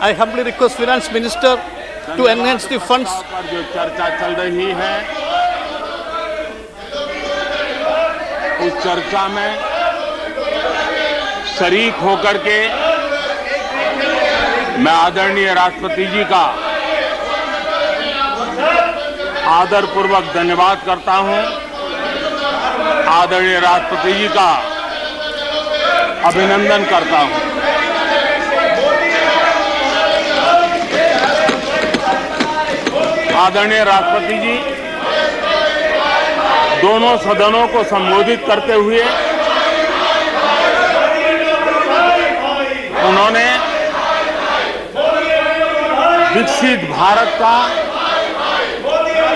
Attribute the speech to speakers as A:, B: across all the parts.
A: I humbly request Finance Minister to enhance the funds.
B: पर जो चर्चा चल रही है, उस चर्चा में शरीक होकर के मैं आदरणीय राष्ट्रपति जी का आदरपूर्वक धन्यवाद करता हूं। आदरणीय राष्ट्रपति जी का अभिनंदन करता हूं। आदरणीय राष्ट्रपति जी दोनों सदनों को संबोधित करते हुए उन्होंने विकसित भारत का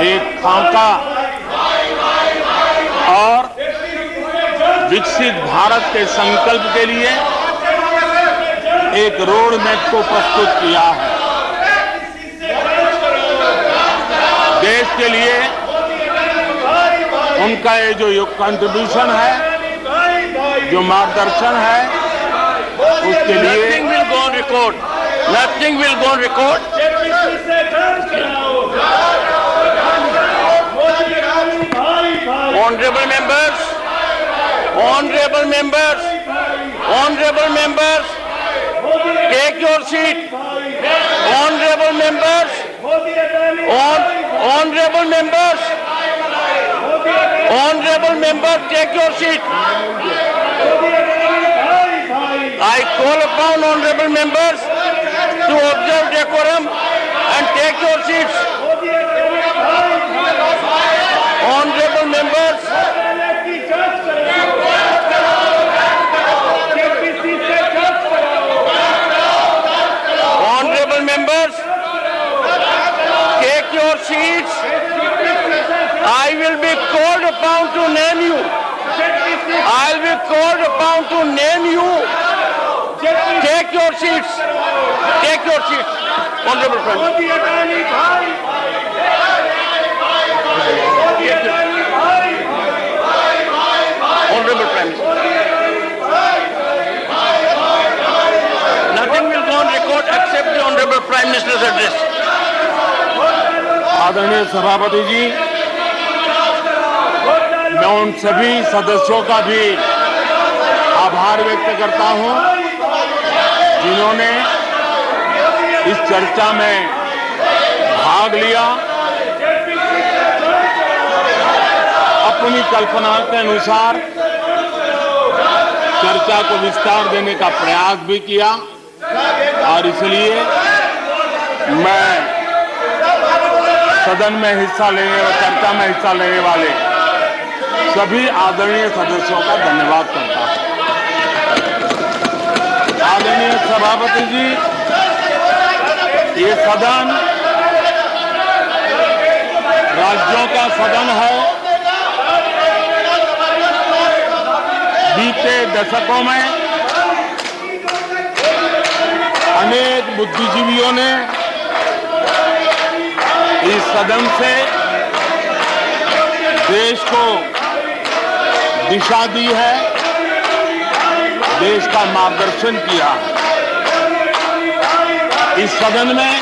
B: एक खाका और विकसित भारत के संकल्प के लिए एक रोड मैप को प्रस्तुत किया है। देश के लिए उनका ये जो कंट्रीब्यूशन है, जो मार्गदर्शन है, उसके लिए
C: Nothing will go on record. Nothing will go on record. Honorable members, honorable members, honorable members, take your seat. Honorable members, honorable members, honorable members, take your seat. I call upon honorable members to observe decorum and take your seats. Honorable members, honorable members, take your seats. I will be called upon to name you. I will be called upon to name you. Take your seats. Take your seats. Honorable friends. Honorable friends. Nothing will go on record except the Honorable Prime Minister's address.
B: आदरणीय सभापति जी, मैं उन सभी सदस्यों का भी आभार व्यक्त करता हूं जिन्होंने इस चर्चा में भाग लिया, अपनी कल्पना के अनुसार चर्चा को विस्तार देने का प्रयास भी किया और इसलिए मैं सदन में हिस्सा लेने और चर्चा में हिस्सा लेने वाले सभी आदरणीय सदस्यों का धन्यवाद करता हूं। आदरणीय सभापति जी, ये सदन राज्यों का सदन है। बीते दशकों में अनेक बुद्धिजीवियों ने इस सदन से देश को दिशा दी है, देश का मार्गदर्शन किया है। इस सदन में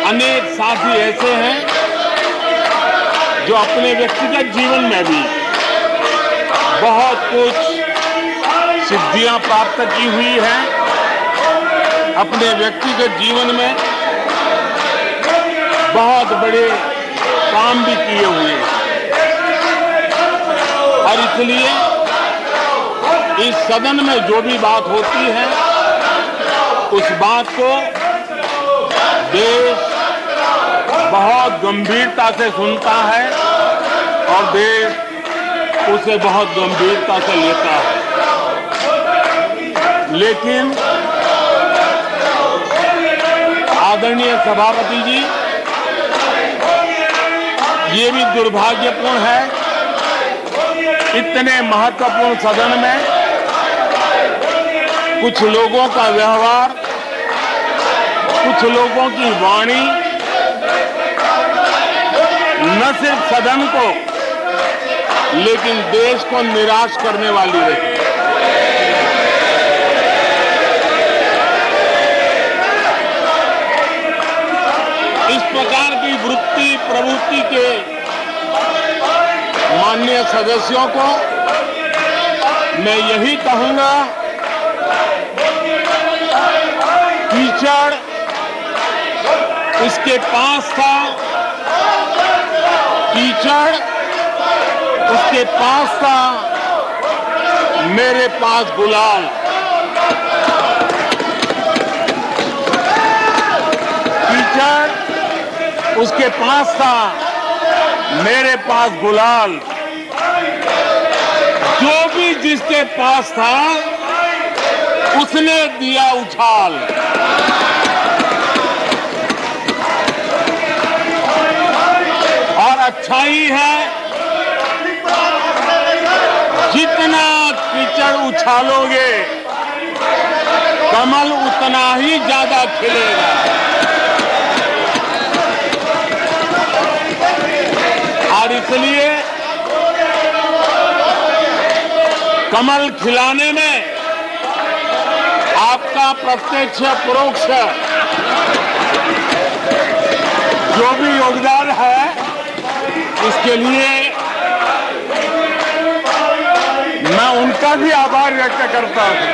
B: अनेक साथी ऐसे हैं जो अपने व्यक्तिगत जीवन में भी बहुत कुछ सिद्धियां प्राप्त की हुई हैं, अपने व्यक्तिगत जीवन में बहुत बड़े काम भी किए हुए हैं और इसलिए इस सदन में जो भी बात होती है उस बात को देश बहुत गंभीरता से सुनता है और देश उसे बहुत गंभीरता से लेता है। लेकिन आदरणीय सभापति जी, ये भी दुर्भाग्यपूर्ण है, इतने महत्वपूर्ण सदन में कुछ लोगों का व्यवहार, कुछ लोगों की वाणी न सिर्फ सदन को लेकिन देश को निराश करने वाली रही। प्रकार की वृत्ति प्रवृत्ति के माननीय सदस्यों को मैं यही कहूंगा, कीचड़ उसके पास था, कीचड़ उसके पास था, मेरे पास गुलाल। कीचड़ उसके पास था, मेरे पास गुलाल। जो भी जिसके पास था उसने दिया उछाल। और अच्छाई है, जितना कीचड़ उछालोगे कमल उतना ही ज्यादा खिलेगा। और इसलिए कमल खिलाने में आपका प्रत्यक्ष परोक्ष जो भी योगदान है, इसके लिए मैं उनका भी आभार व्यक्त करता हूं।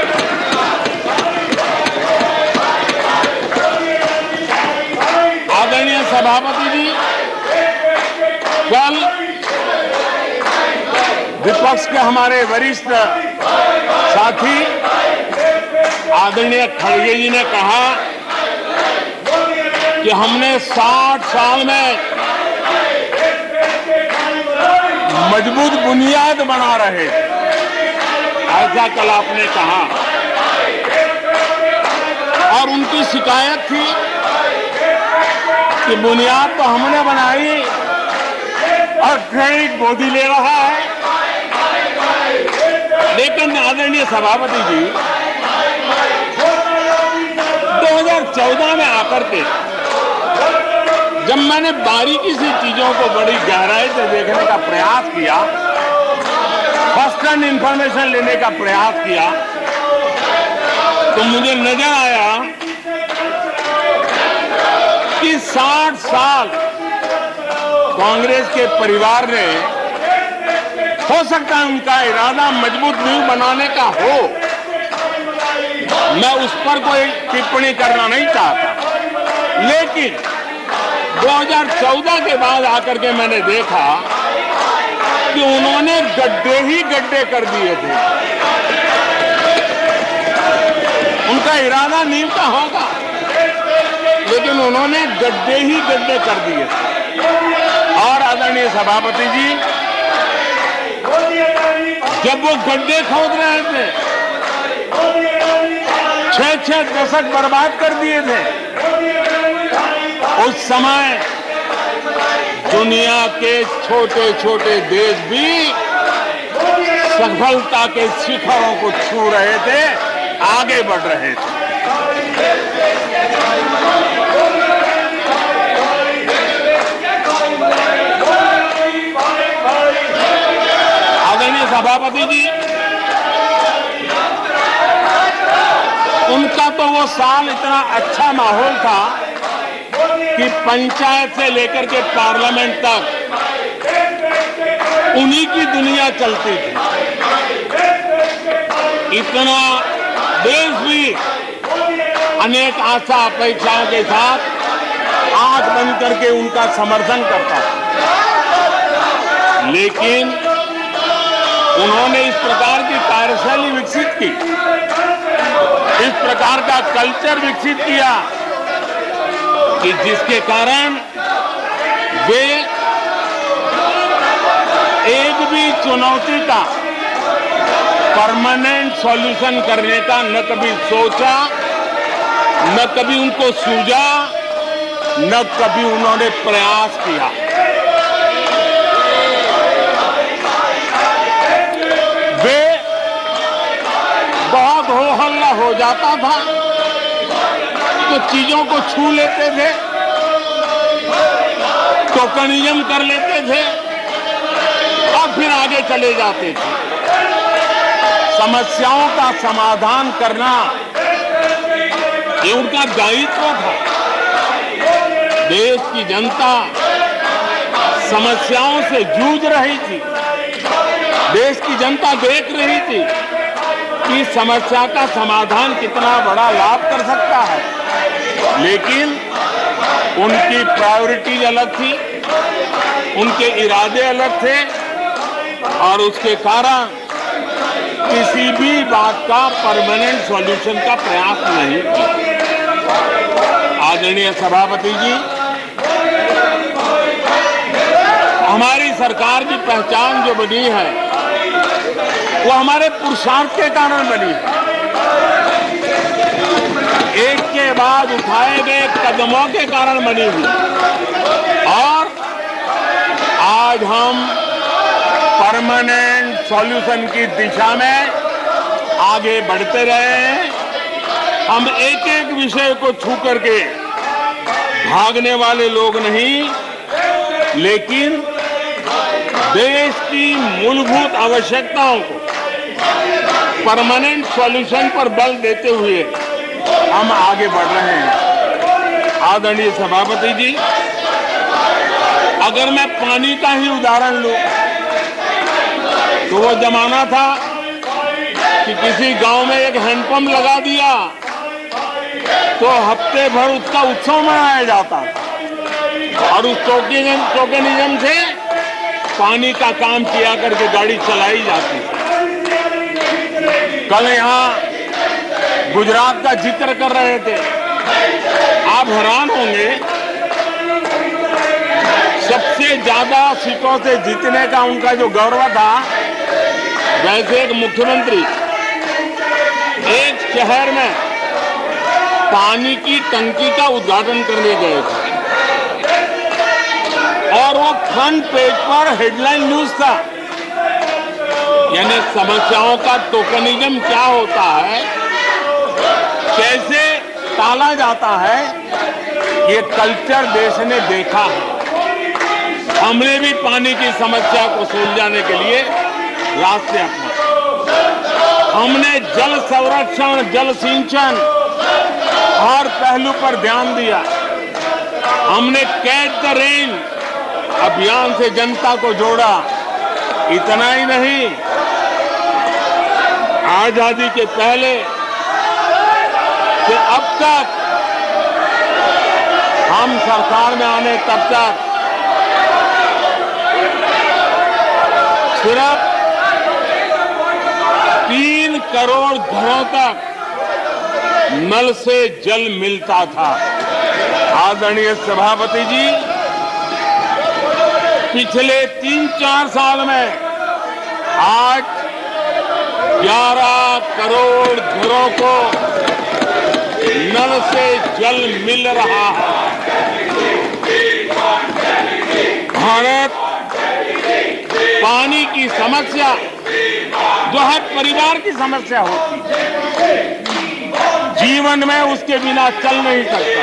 B: आदरणीय सभापति जी, कल विपक्ष के हमारे वरिष्ठ साथी आदरणीय खड़गे जी ने कहा कि हमने 60 साल में मजबूत बुनियाद बना रहे, ऐसा कल आपने कहा। और उनकी शिकायत थी कि बुनियाद तो हमने बनाई और क्रेडिट मोदी ले रहा है। लेकिन आदरणीय सभापति जी, 2014 में आकर के जब मैंने बारीकी से चीजों को बड़ी गहराई से देखने का प्रयास किया, फर्स्ट हैंड इंफॉर्मेशन लेने का प्रयास किया, तो मुझे नजर आया कि 60 साल कांग्रेस के परिवार ने, हो सकता है उनका इरादा मजबूत नींव बनाने का हो, मैं उस पर कोई टिप्पणी करना नहीं चाहता, लेकिन 2014 के बाद आकर के मैंने देखा कि उन्होंने गड्ढे ही गड्ढे कर दिए थे। उनका इरादा नींव का होगा, लेकिन उन्होंने गड्ढे ही गड्ढे कर दिए थे। और आदरणीय सभापति जी, जब वो गड्ढे खोद रहे थे, 6 दशक बर्बाद कर दिए थे, उस समय दुनिया के छोटे छोटे देश भी सफलता के शिखरों को छू रहे थे, आगे बढ़ रहे थे। आदरणीय सभापति जी, उनका तो वो साल इतना अच्छा माहौल था कि पंचायत से लेकर के पार्लियामेंट तक उन्हीं की दुनिया चलती थी। इतना देश भी अनेक आशा अपेक्षाओं के साथ आंख बंद करके उनका समर्थन करता था। लेकिन उन्होंने इस प्रकार की कार्यशैली विकसित की, इस प्रकार का कल्चर विकसित किया कि जिसके कारण वे एक भी चुनौती का परमानेंट सॉल्यूशन करने का न कभी सोचा, न कभी उनको सूझा, न कभी उन्होंने प्रयास किया। वे बहुत हो हल्ला हो जाता था तो चीजों को छू लेते थे, टोकनिज्म कर लेते थे और फिर आगे चले जाते थे। समस्याओं का समाधान करना ये उनका दायित्व था। देश की जनता समस्याओं से जूझ रही थी। देश की जनता देख रही थी कि समस्या का समाधान कितना बड़ा लाभ कर सकता है, लेकिन उनकी प्रायोरिटीज अलग थी, उनके इरादे अलग थे और उसके कारण किसी भी बात का परमानेंट सॉल्यूशन का प्रयास नहीं किया। आदरणीय सभापति जी, हमारी सरकार की पहचान जो बनी है वो हमारे पुरुषार्थ के कारण बनी है। एक के बाद उठाए गए कदमों के कारण बनी हुई और आज हम परमानेंट सॉल्यूशन की दिशा में आगे बढ़ते रहे हैं। हम एक एक विषय को छू करके भागने वाले लोग नहीं, लेकिन देश की मूलभूत आवश्यकताओं को परमानेंट सॉल्यूशन पर बल देते हुए हम आगे बढ़ रहे हैं। आदरणीय सभापति जी, अगर मैं पानी का ही उदाहरण लूं तो वो जमाना था कि किसी गांव में एक हैंडपंप लगा दिया तो हफ्ते भर उसका उत्सव मनाया जाता था और उस टोकनिज्म से पानी का काम किया करके गाड़ी चलाई जाती थी। कल यहां गुजरात का जिक्र कर रहे थे, आप हैरान होंगे, सबसे ज्यादा सीटों से जीतने का उनका जो गौरव था, वैसे एक मुख्यमंत्री एक शहर में पानी की टंकी का उद्घाटन करने गए थे और वो फ्रंट पेज पर हेडलाइन न्यूज था। यानी समस्याओं का टोकनिज्म क्या होता है, कैसे टाला जाता है, ये कल्चर देश ने देखा है। हमने भी पानी की समस्या को सुलझाने के लिए रास्ते अपनाए। हमने जल संरक्षण, जल सिंचन हर पहलू पर ध्यान दिया। हमने कैच द रेन अभियान से जनता को जोड़ा। इतना ही नहीं, आजादी के पहले से अब तक हम सरकार में आने तब तक सिर्फ 3 करोड़ घरों तक नल से जल मिलता था। आदरणीय सभापति जी, पिछले 3-4 साल में आज 11 करोड़ घरों को नल से जल मिल रहा है। भारत पानी की समस्या जो हर परिवार की समस्या होती है, जीवन में उसके बिना चल नहीं सकता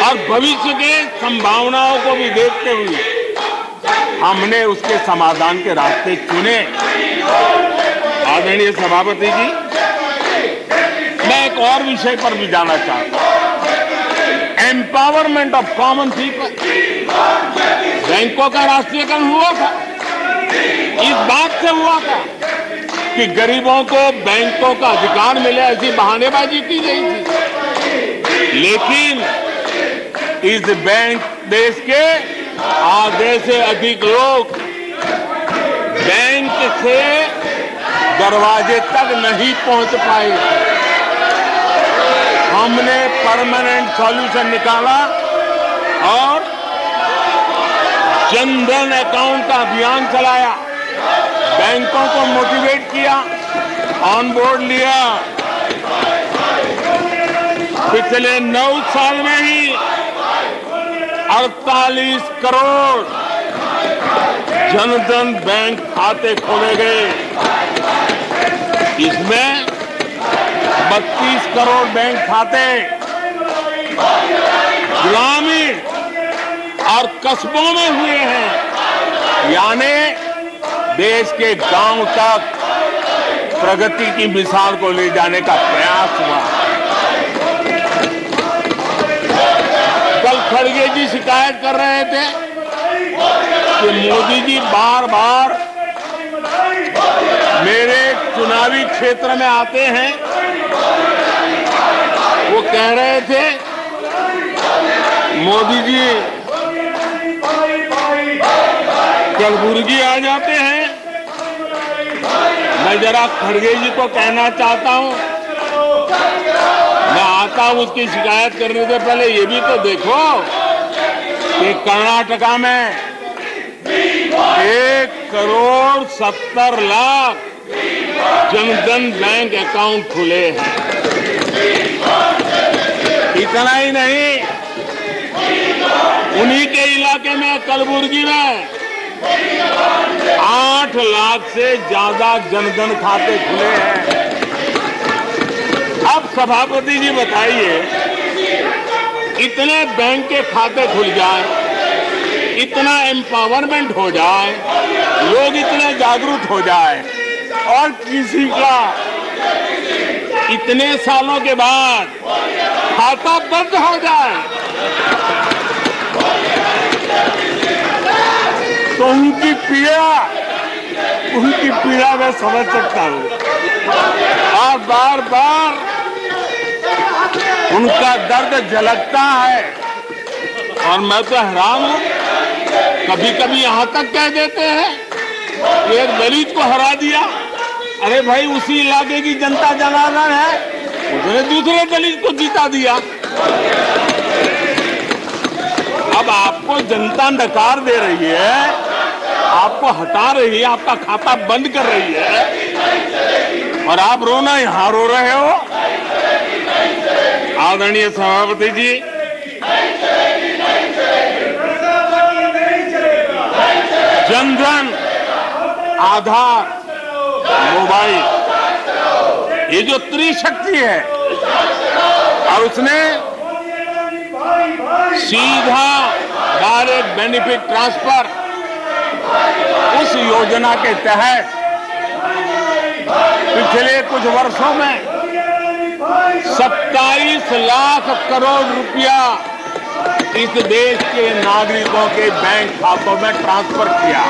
B: और भविष्य के संभावनाओं को भी देखते हुए हमने उसके समाधान के रास्ते चुने। आदरणीय सभापति जी, मैं एक और विषय पर भी जाना चाहता हूं। Empowerment of common people. बैंकों का राष्ट्रीयकरण हुआ था, इस बात से हुआ था कि गरीबों को बैंकों का अधिकार मिले, ऐसी बहानेबाजी की गई थी। लेकिन इस बैंक देश के आधे से अधिक लोग बैंक से दरवाजे तक नहीं पहुंच पाए। हमने परमानेंट सॉल्यूशन निकाला और जनधन अकाउंट का अभियान चलाया, बैंकों को मोटिवेट किया, ऑन बोर्ड लिया। पिछले 9 साल में ही 48 करोड़ जनधन बैंक खाते खोले गए। इसमें 32 करोड़ बैंक खाते ग्रामीण और कस्बों में हुए हैं। यानी देश के गांव तक प्रगति की मिसाल को ले जाने का प्रयास हुआ। शिकायत कर रहे थे कि मोदी जी बार बार मेरे चुनावी क्षेत्र में आते हैं। वो कह रहे थे मोदी जी कलबुर्गी आ जाते हैं। मैं जरा खड़गे जी को कहना चाहता हूं, मैं आता हूं उसकी शिकायत करने से पहले ये भी तो देखो कि कर्नाटका में 1,70,00,000 जनधन बैंक अकाउंट खुले हैं। इतना ही नहीं, उन्हीं के इलाके में कलबुर्गी में 8 लाख से ज्यादा जनधन खाते खुले हैं। अब सभापति जी बताइए, इतने बैंक के खाते खुल जाए, इतना एम्पावरमेंट हो जाए, लोग इतने जागरूक हो जाए और किसी का इतने सालों के बाद खाता बंद हो जाए तो उनकी पीड़ा मैं समझ सकता हूं और बार बार उनका दर्द झलकता है। और मैं तो हैरान हूं, कभी कभी यहां तक कह देते हैं कि एक दलित को हरा दिया। अरे भाई, उसी इलाके की जनता जनार्दन है, उसने दूसरे दलित को जीता दिया। अब आपको जनता नकार दे रही है, आपको हटा रही है, आपका खाता बंद कर रही है और आप रोना यहां रो रहे हो। आदरणीय सभापति जी, जनधन, आधार, मोबाइल, ये जो त्रिशक्ति है, और उसने सीधा डायरेक्ट बेनिफिट ट्रांसफर, उस योजना के तहत पिछले कुछ वर्षों में 27 लाख करोड़ रुपया इस देश के नागरिकों के बैंक खातों में ट्रांसफर किया,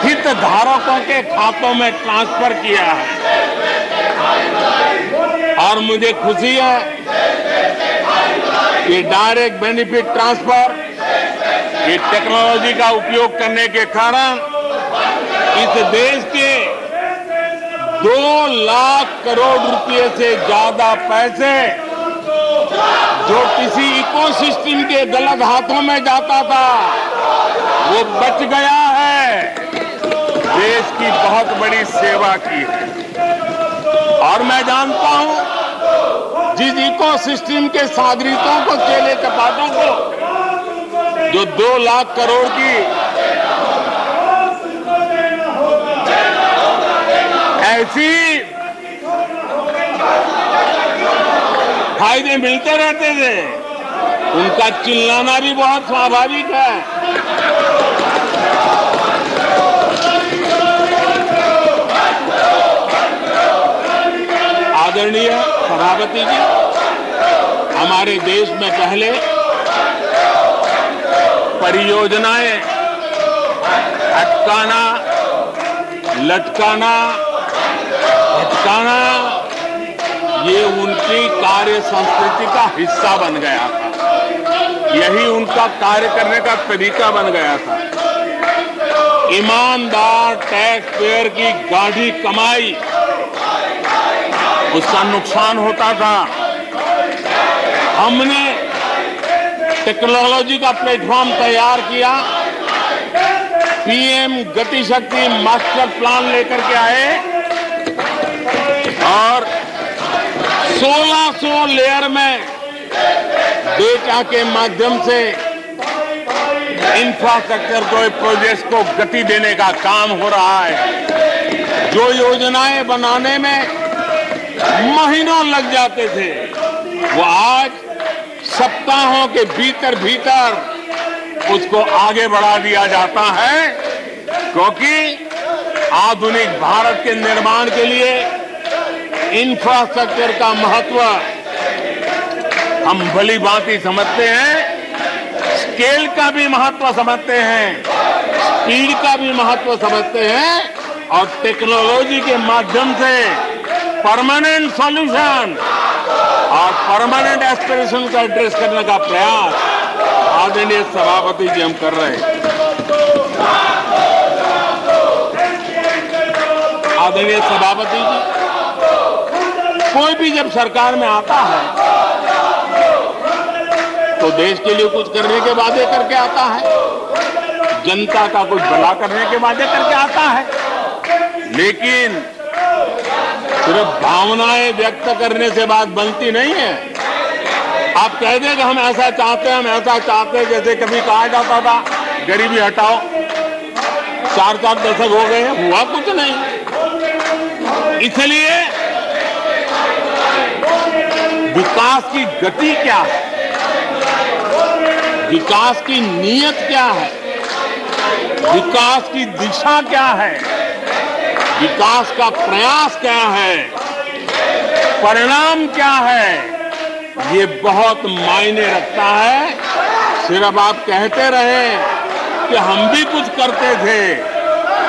B: हितधारकों के खातों में ट्रांसफर किया है। और मुझे खुशी है कि डायरेक्ट बेनिफिट ट्रांसफर, ये टेक्नोलॉजी का उपयोग करने के कारण इस देश के 2 लाख करोड़ रुपए से ज्यादा पैसे जो किसी इकोसिस्टम के गलत हाथों में जाता था, वो बच गया है। देश की बहुत बड़ी सेवा की है। और मैं जानता हूं, जिस इकोसिस्टम के सागरिकों को, चेले चपाटों को जो 2 लाख करोड़ की ऐसी फायदे मिलते रहते थे, उनका चिल्लाना भी बहुत स्वाभाविक है। आदरणीय सभापति जी, हमारे देश में पहले परियोजनाएं अटकाना, लटकाना, भटकाना, ये उनकी कार्य संस्कृति का हिस्सा बन गया था। यही उनका कार्य करने का तरीका बन गया था। ईमानदार टैक्स पेयर की गाढ़ी कमाई, उसका नुकसान होता था। हमने टेक्नोलॉजी का प्लेटफॉर्म तैयार किया, पीएम गति शक्ति मास्टर प्लान लेकर के आए और 1600 लेयर में डेटा के माध्यम से इंफ्रास्ट्रक्चर को, प्रोजेक्ट्स को गति देने का काम हो रहा है। जो योजनाएं बनाने में महीनों लग जाते थे, वो आज सप्ताहों के भीतर भीतर उसको आगे बढ़ा दिया जाता है, क्योंकि आधुनिक भारत के निर्माण के लिए इंफ्रास्ट्रक्चर का महत्व हम भली भांति समझते हैं। स्केल का भी महत्व समझते हैं, स्पीड का भी महत्व समझते हैं और टेक्नोलॉजी के माध्यम से परमानेंट सॉल्यूशन और परमानेंट एस्पिरेशन का एड्रेस करने का प्रयास आदरणीय सभापति जी हम कर रहे हैं। आदरणीय सभापति जी, कोई भी जब सरकार में आता है तो देश के लिए कुछ करने के वादे करके आता है, जनता का कुछ भला करने के वादे करके आता है, लेकिन सिर्फ भावनाएं व्यक्त करने से बात बनती नहीं है। आप कह दें कि हम ऐसा चाहते हैं, हम ऐसा चाहते हैं, जैसे कभी कहा जाता था गरीबी हटाओ, 4 दशक हो गए, हुआ कुछ नहीं। इसलिए विकास की गति क्या है, विकास की नीयत क्या है, विकास की दिशा क्या है, विकास का प्रयास क्या है, परिणाम क्या है, ये बहुत मायने रखता है। सिर्फ आप कहते रहे कि हम भी कुछ करते थे,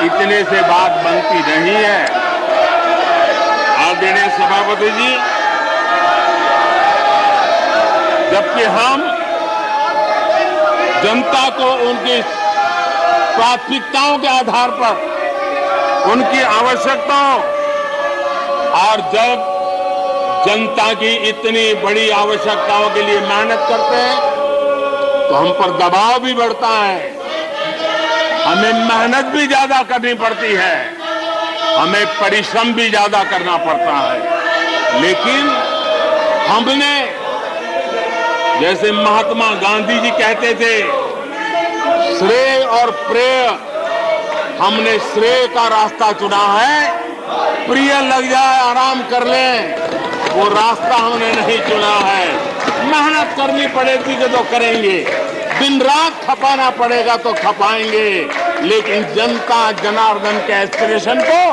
B: इतने से बात बनती नहीं है। आदरणीय सभापति जी, जबकि हम जनता को उनकी प्राथमिकताओं के आधार पर, उनकी आवश्यकताओं, और जब जनता की इतनी बड़ी आवश्यकताओं के लिए मेहनत करते हैं तो हम पर दबाव भी बढ़ता है, हमें मेहनत भी ज्यादा करनी पड़ती है, हमें परिश्रम भी ज्यादा करना पड़ता है। लेकिन हमने, जैसे महात्मा गांधी जी कहते थे, श्रेय और प्रेय, हमने श्रेय का रास्ता चुना है, प्रिय लग जाए आराम कर लें, वो रास्ता हमने नहीं चुना है। मेहनत करनी पड़ेगी तो करेंगे, दिन रात खपाना पड़ेगा तो खपाएंगे, लेकिन जनता जनार्दन के एस्पिरेशन को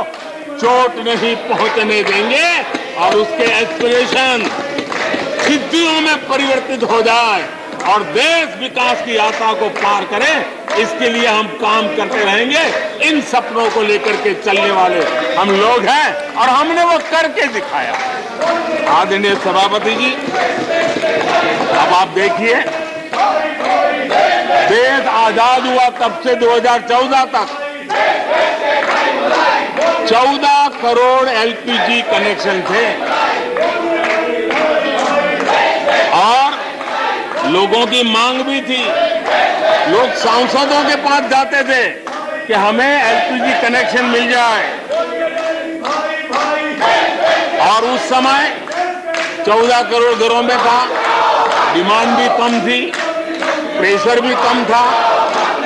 B: चोट नहीं पहुंचने देंगे और उसके एस्पिरेशन सिद्धियों में परिवर्तित हो जाए और देश विकास की यात्रा को पार करे, इसके लिए हम काम करते रहेंगे। इन सपनों को लेकर के चलने वाले हम लोग हैं और हमने वो करके दिखाया। आदरणीय सभापति जी, अब आप देखिए, देश आजाद हुआ तब से 2014 तक 14 करोड़ एलपीजी कनेक्शन थे और लोगों की मांग भी थी। लोग सांसदों के पास जाते थे कि हमें एलपीजी कनेक्शन मिल जाए, और उस समय 14 करोड़ घरों में था, डिमांड भी कम थी, प्रेशर भी कम था,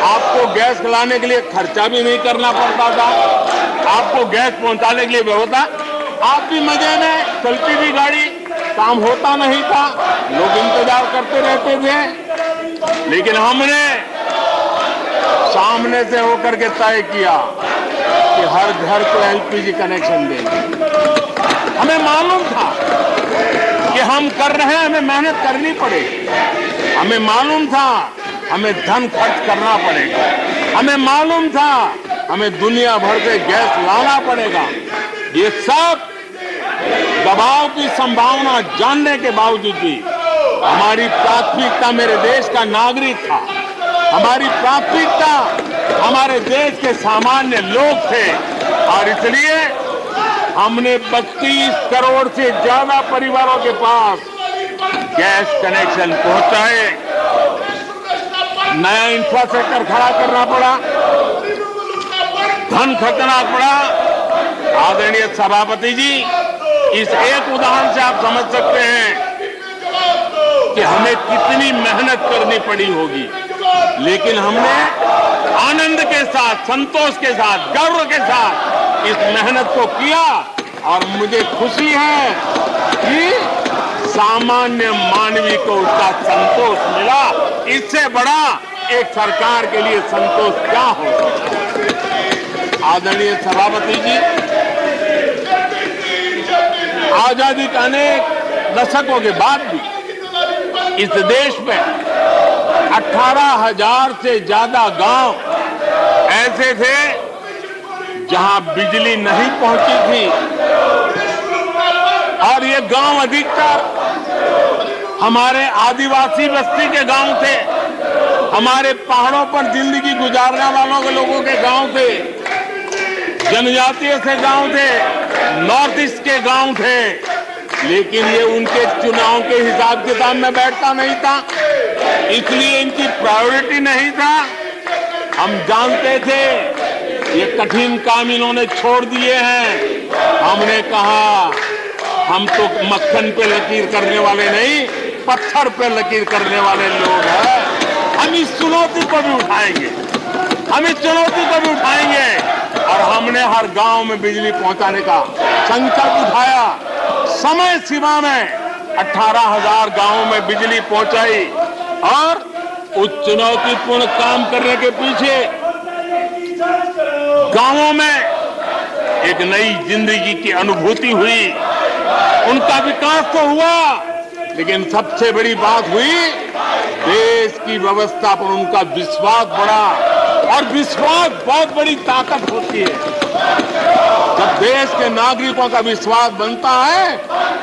B: आपको गैस लाने के लिए खर्चा भी नहीं करना पड़ता था, आपको गैस पहुंचाने के लिए व्यवस्था, आप भी मजे में, चलती भी गाड़ी, काम होता नहीं था, लोग इंतजार करते रहते थे। लेकिन हमने सामने से होकर के तय किया कि हर घर को एलपीजी कनेक्शन देंगे। हमें मालूम था कि हम कर रहे हैं, हमें मेहनत करनी पड़ेगी, हमें मालूम था हमें धन खर्च करना पड़ेगा, हमें मालूम था हमें दुनिया भर से गैस लाना पड़ेगा। ये सब दबाव की संभावना जानने के बावजूद भी हमारी प्राथमिकता मेरे देश का नागरिक था, हमारी प्राथमिकता हमारे देश के सामान्य लोग थे, और इसलिए हमने 32 करोड़ से ज्यादा परिवारों के पास गैस कनेक्शन पहुंचाए। नया इंफ्रास्ट्रक्चर खड़ा करना पड़ा, धन खर्चना पड़ा। आदरणीय सभापति जी, इस एक उदाहरण से आप समझ सकते हैं कि हमें कितनी मेहनत करनी पड़ी होगी, लेकिन हमने आनंद के साथ, संतोष के साथ, गर्व के साथ इस मेहनत को किया, और मुझे खुशी है कि सामान्य मानवी को उसका संतोष मिला। इससे बड़ा एक सरकार के लिए संतोष क्या हो सकता है। आदरणीय सभापति जी, आजादी के अनेक दशकों के बाद भी इस देश में 18,000 से ज्यादा गांव ऐसे थे जहां बिजली नहीं पहुंची थी, और ये गांव अधिकतर हमारे आदिवासी बस्ती के गांव थे, हमारे पहाड़ों पर जिंदगी गुजारने वालों के लोगों के गांव थे, जनजातीय से गांव थे, नॉर्थ ईस्ट के गांव थे। लेकिन ये उनके चुनाव के हिसाब किताब में बैठता नहीं था, इसलिए इनकी प्रायोरिटी नहीं था। हम जानते थे ये कठिन काम इन्होंने छोड़ दिए हैं। हमने कहा हम तो मक्खन पे लकीर करने वाले नहीं, पत्थर पे लकीर करने वाले लोग हैं। हम इस चुनौती को भी उठाएंगे, हम इस चुनौती को भी उठाएंगे। और हमने हर गांव में बिजली पहुंचाने का संकल्प उठाया। समय सीमा में 18,000 गांवों में बिजली पहुंचाई, और उस चुनौतीपूर्ण काम करने के पीछे गांवों में एक नई जिंदगी की अनुभूति हुई, उनका विकास तो हुआ, लेकिन सबसे बड़ी बात हुई देश की व्यवस्था पर उनका विश्वास बढ़ा। और विश्वास बहुत बड़ी ताकत होती है। जब देश के नागरिकों का विश्वास बनता है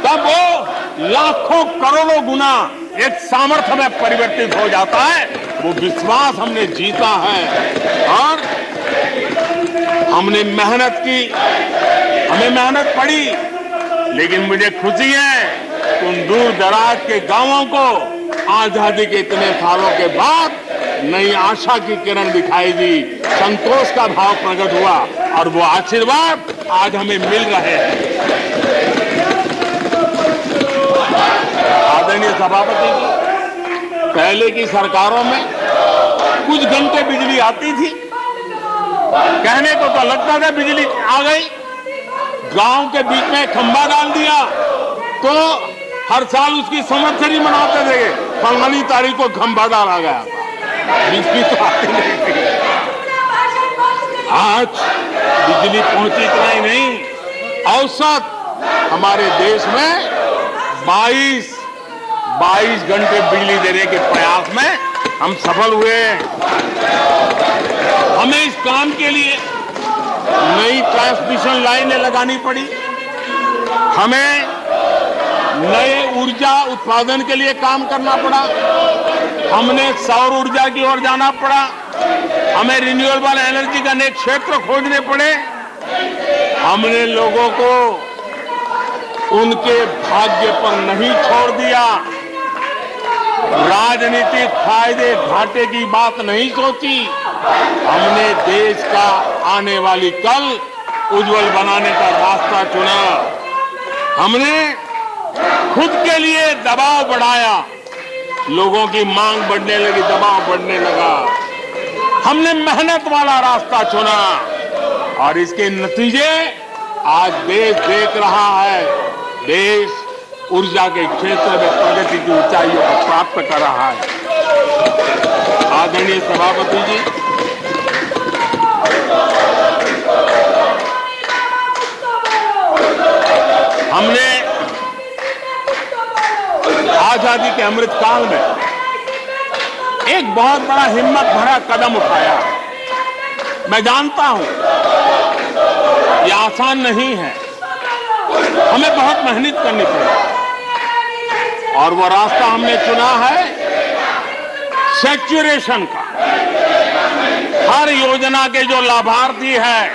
B: तब वो लाखों करोड़ों गुना एक सामर्थ्य में परिवर्तित हो जाता है। वो विश्वास हमने जीता है और हमने मेहनत की, हमें मेहनत पड़ी, लेकिन मुझे खुशी है उन दूर दराज के गांवों को आजादी के इतने सालों के बाद नई आशा की किरण दिखाई दी, संतोष का भाव प्रकट हुआ, और वो आशीर्वाद आज हमें मिल रहे हैं। आदरणीय सभापति जी, पहले की सरकारों में कुछ घंटे बिजली आती थी, कहने को तो लगता था बिजली आ गई, गांव के बीच में खंभा डाल दिया तो हर साल उसकी संवत्सरी मनाते थे, फलानी तारीख को खंभा डाला गया, बिजली तो आती नहीं थी। आज बिजली पहुंची इतना ही नहीं, औसत हमारे देश में 22 घंटे बिजली देने के प्रयास में हम सफल हुए हैं। हमें इस काम के लिए नई ट्रांसमिशन लाइनें लगानी पड़ी, हमें नए ऊर्जा उत्पादन के लिए काम करना पड़ा, हमने सौर ऊर्जा की ओर जाना पड़ा, हमें रिन्यूएबल एनर्जी का नए क्षेत्र खोजने पड़े। हमने लोगों को उनके भाग्य पर नहीं छोड़ दिया, राजनीतिक फायदे घाटे की बात नहीं सोची, हमने देश का आने वाली कल उज्जवल बनाने का रास्ता चुना। हमने खुद के लिए दबाव बढ़ाया, लोगों की मांग बढ़ने लगी, दबाव बढ़ने लगा, हमने मेहनत वाला रास्ता चुना, और इसके नतीजे आज देश देख रहा है। देश ऊर्जा के क्षेत्र में प्रगति की ऊंचाइयों को प्राप्त कर रहा है। आदरणीय सभापति जी, हमने आजादी के अमृत काल में एक बहुत बड़ा हिम्मत भरा कदम उठाया। मैं जानता हूं यह आसान नहीं है, हमें बहुत मेहनत करनी पड़ेगी, और वो रास्ता हमने चुना है सैचुरेशन का। हर योजना के जो लाभार्थी हैं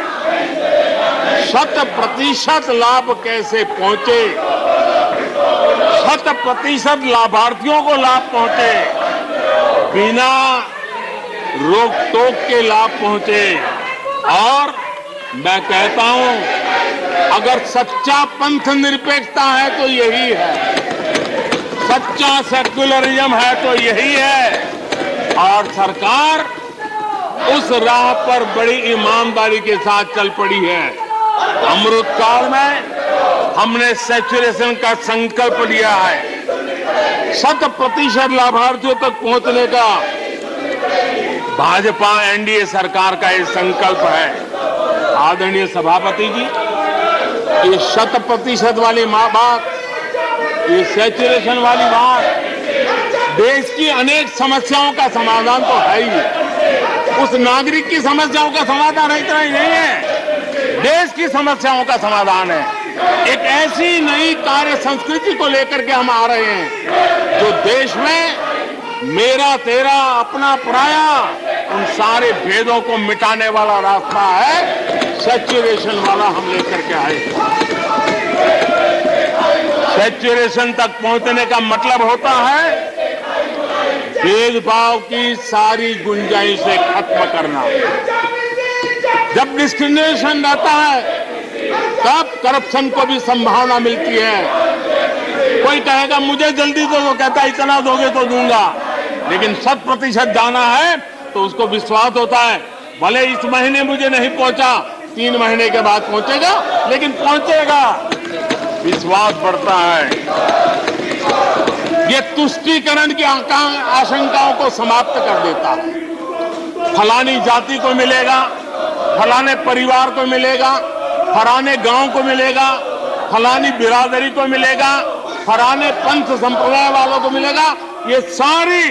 B: 100% लाभ कैसे पहुंचे, 100% लाभार्थियों को लाभ पहुंचे, बिना रोक टोक के लाभ पहुंचे। और मैं कहता हूं अगर सच्चा पंथ निरपेक्षता है तो यही है, सच्चा सेक्युलरिज्म है तो यही है, और सरकार उस राह पर बड़ी ईमानदारी के साथ चल पड़ी है। अमृत काल में हमने सैचुरेशन का संकल्प लिया है, 100% लाभार्थियों तक पहुंचने का भाजपा एनडीए सरकार का ये संकल्प है। आदरणीय सभापति जी, ये 100% वाली बात, ये सैचुरेशन वाली बात देश की अनेक समस्याओं का समाधान तो है ही। उस नागरिक की समस्याओं का समाधान इतना ही नहीं है, देश की समस्याओं का समाधान है। एक ऐसी नई कार्य संस्कृति को लेकर के हम आ रहे हैं जो देश में मेरा तेरा अपना पराया उन सारे भेदों को मिटाने वाला रास्ता है। सैचुरेशन वाला हम लेकर के आए। सैचुरेशन तक पहुंचने का मतलब होता है भेदभाव की सारी गुंजाइशें खत्म करना। जब डिस्क्रिमिनेशन रहता है तब करप्शन को भी संभावना मिलती है। कोई कहेगा मुझे जल्दी दो, तो कहता इतना दोगे तो दूंगा, लेकिन 100% जाना है तो उसको विश्वास होता है भले इस महीने मुझे नहीं पहुंचा, 3 महीने के बाद पहुंचेगा, लेकिन पहुंचेगा। विश्वास बढ़ता है। ये तुष्टीकरण की आशंकाओं को समाप्त कर देता है। फलानी जाति को मिलेगा, फलाने परिवार को मिलेगा, फलाने गांव को मिलेगा, फलानी बिरादरी को मिलेगा, फलाने पंथ संप्रदाय वालों को मिलेगा। ये सारी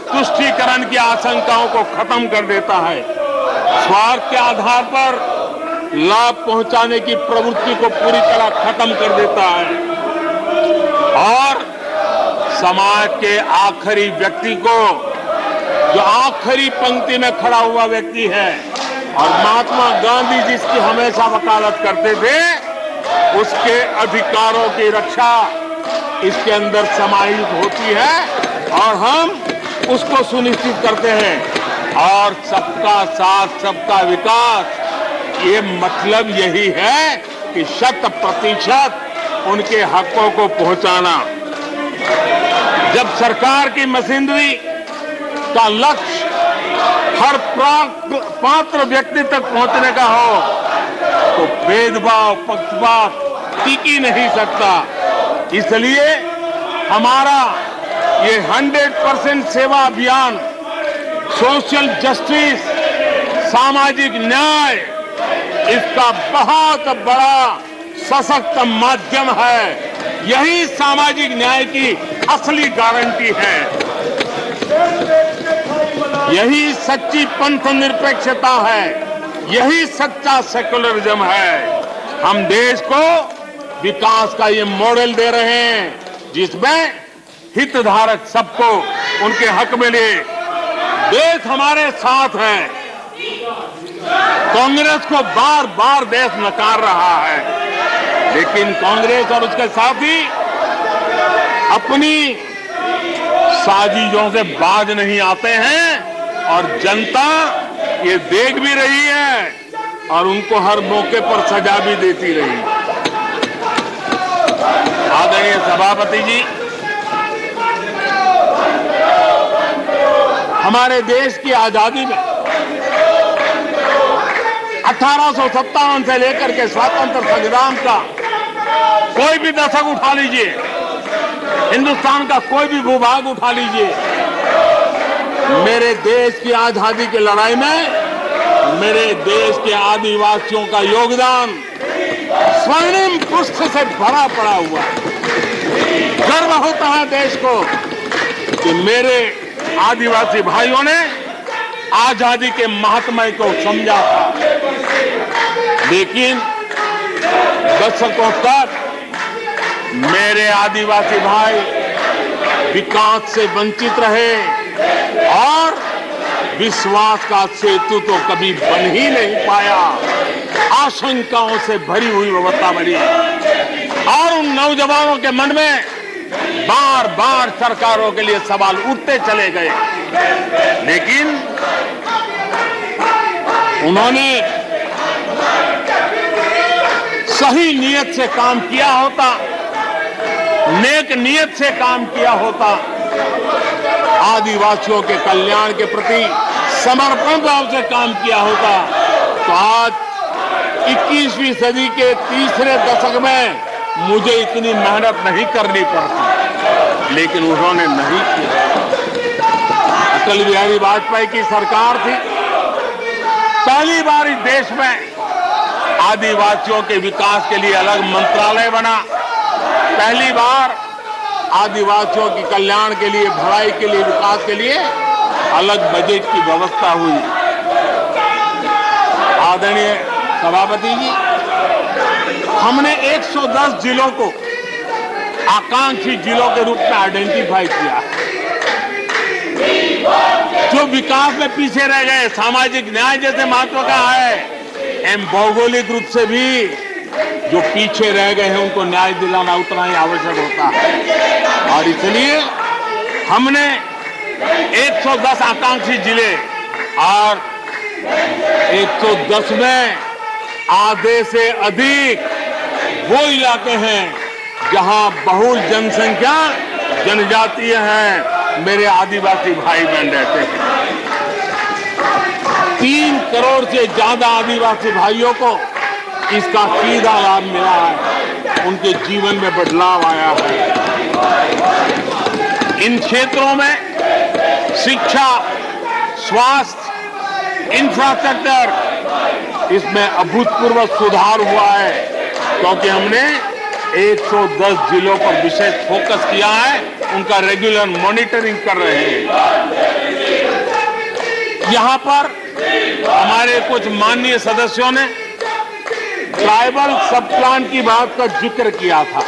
B: तुष्टीकरण की आशंकाओं को खत्म कर देता है। स्वार्थ के आधार पर लाभ पहुंचाने की प्रवृत्ति को पूरी तरह खत्म कर देता है और समाज के आखिरी व्यक्ति को, जो आखिरी पंक्ति में खड़ा हुआ व्यक्ति है, और महात्मा गांधी जिसकी हमेशा वकालत करते थे, उसके अधिकारों की रक्षा इसके अंदर समाहित होती है और हम उसको सुनिश्चित करते हैं। और सबका साथ सबका विकास, ये मतलब यही है कि 100% उनके हकों को पहुंचाना। जब सरकार की मशीनरी का लक्ष्य हर पात्र व्यक्ति तक पहुंचने का हो तो भेदभाव पक्षपात टिक ही नहीं सकता। इसलिए हमारा ये 100% सेवा अभियान, सोशल जस्टिस, सामाजिक न्याय, इसका बहुत बड़ा सशक्त माध्यम है। यही सामाजिक न्याय की असली गारंटी है। यही सच्ची पंथ निरपेक्षता है, यही सच्चा सेकुलरिज्म है। हम देश को विकास का ये मॉडल दे रहे हैं जिसमें हितधारक सबको उनके हक मिले। देश हमारे साथ है। कांग्रेस को बार बार देश नकार रहा है, लेकिन कांग्रेस और उसके साथी अपनी साजिशों से बाज नहीं आते हैं और जनता ये देख भी रही है और उनको हर मौके पर सजा भी देती रही। आदरणीय सभापति जी, हमारे देश की आजादी में 1857 से लेकर के स्वतंत्रता संग्राम का कोई भी दशक उठा लीजिए, हिंदुस्तान का कोई भी भूभाग उठा लीजिए, मेरे देश की आजादी की लड़ाई में मेरे देश के आदिवासियों का योगदान स्वर्णिम पुष्प से भरा पड़ा हुआ है। गर्व होता है देश को कि मेरे आदिवासी भाइयों ने आजादी के महात्म्य को समझा था, लेकिन दशकों तक मेरे आदिवासी भाई विकास से वंचित रहे और विश्वास का सेतु तो कभी बन ही नहीं पाया। आशंकाओं से भरी हुई व्यवस्था बनी और उन नौजवानों के मन में बार बार सरकारों के लिए सवाल उठते चले गए, लेकिन उन्होंने सही नियत से काम किया होता, नेक नियत से काम किया होता, आदिवासियों के कल्याण के प्रति समर्पण भाव से काम किया होता, तो आज 21वीं सदी के तीसरे दशक में मुझे इतनी मेहनत नहीं करनी पड़ती, लेकिन उन्होंने नहीं किया। अटल बिहारी वाजपेयी की सरकार थी, पहली बार इस देश में आदिवासियों के विकास के लिए अलग मंत्रालय बना, पहली बार आदिवासियों के कल्याण के लिए, भलाई के लिए, विकास के लिए अलग बजट की व्यवस्था हुई। आदरणीय सभापति जी, हमने 110 जिलों को आकांक्षी जिलों के रूप में आइडेंटिफाई किया, जो विकास में पीछे रह गए, सामाजिक न्याय जैसे महत्व का है, एवं भौगोलिक रूप से भी जो पीछे रह गए हैं उनको न्याय दिलाना उतना ही आवश्यक होता है। और इसलिए हमने 110 आकांक्षी जिले और 110 में आधे से अधिक वो इलाके हैं जहां बहुल जनसंख्या जनजातीय हैं, मेरे आदिवासी भाई बहन रहते हैं। 3 करोड़ से ज्यादा आदिवासी भाइयों को इसका सीधा लाभ मिला है, उनके जीवन में बदलाव आया है। इन क्षेत्रों में शिक्षा, स्वास्थ्य, इंफ्रास्ट्रक्चर, इसमें अभूतपूर्व सुधार हुआ है, क्योंकि हमने 110 जिलों पर विशेष फोकस किया है, उनका रेगुलर मॉनिटरिंग कर रहे हैं। यहां पर हमारे कुछ माननीय सदस्यों ने ट्राइबल सब प्लान की बात का जिक्र किया था।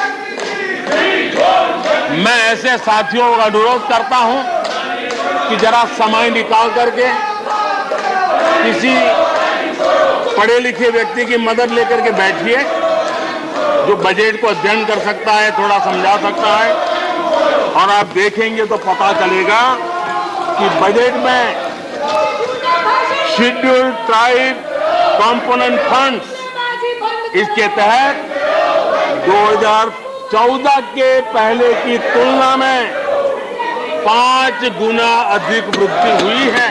B: मैं ऐसे साथियों का अनुरोध करता हूं कि जरा समय निकाल करके किसी पढ़े लिखे व्यक्ति की मदद लेकर के बैठिए, जो बजट को अध्ययन कर सकता है, थोड़ा समझा सकता है, और आप देखेंगे तो पता चलेगा कि बजट में शेड्यूल्ड ट्राइब कंपोनेंट फंड्स, इसके तहत 2014 के पहले की तुलना में 5 गुना अधिक वृद्धि हुई है।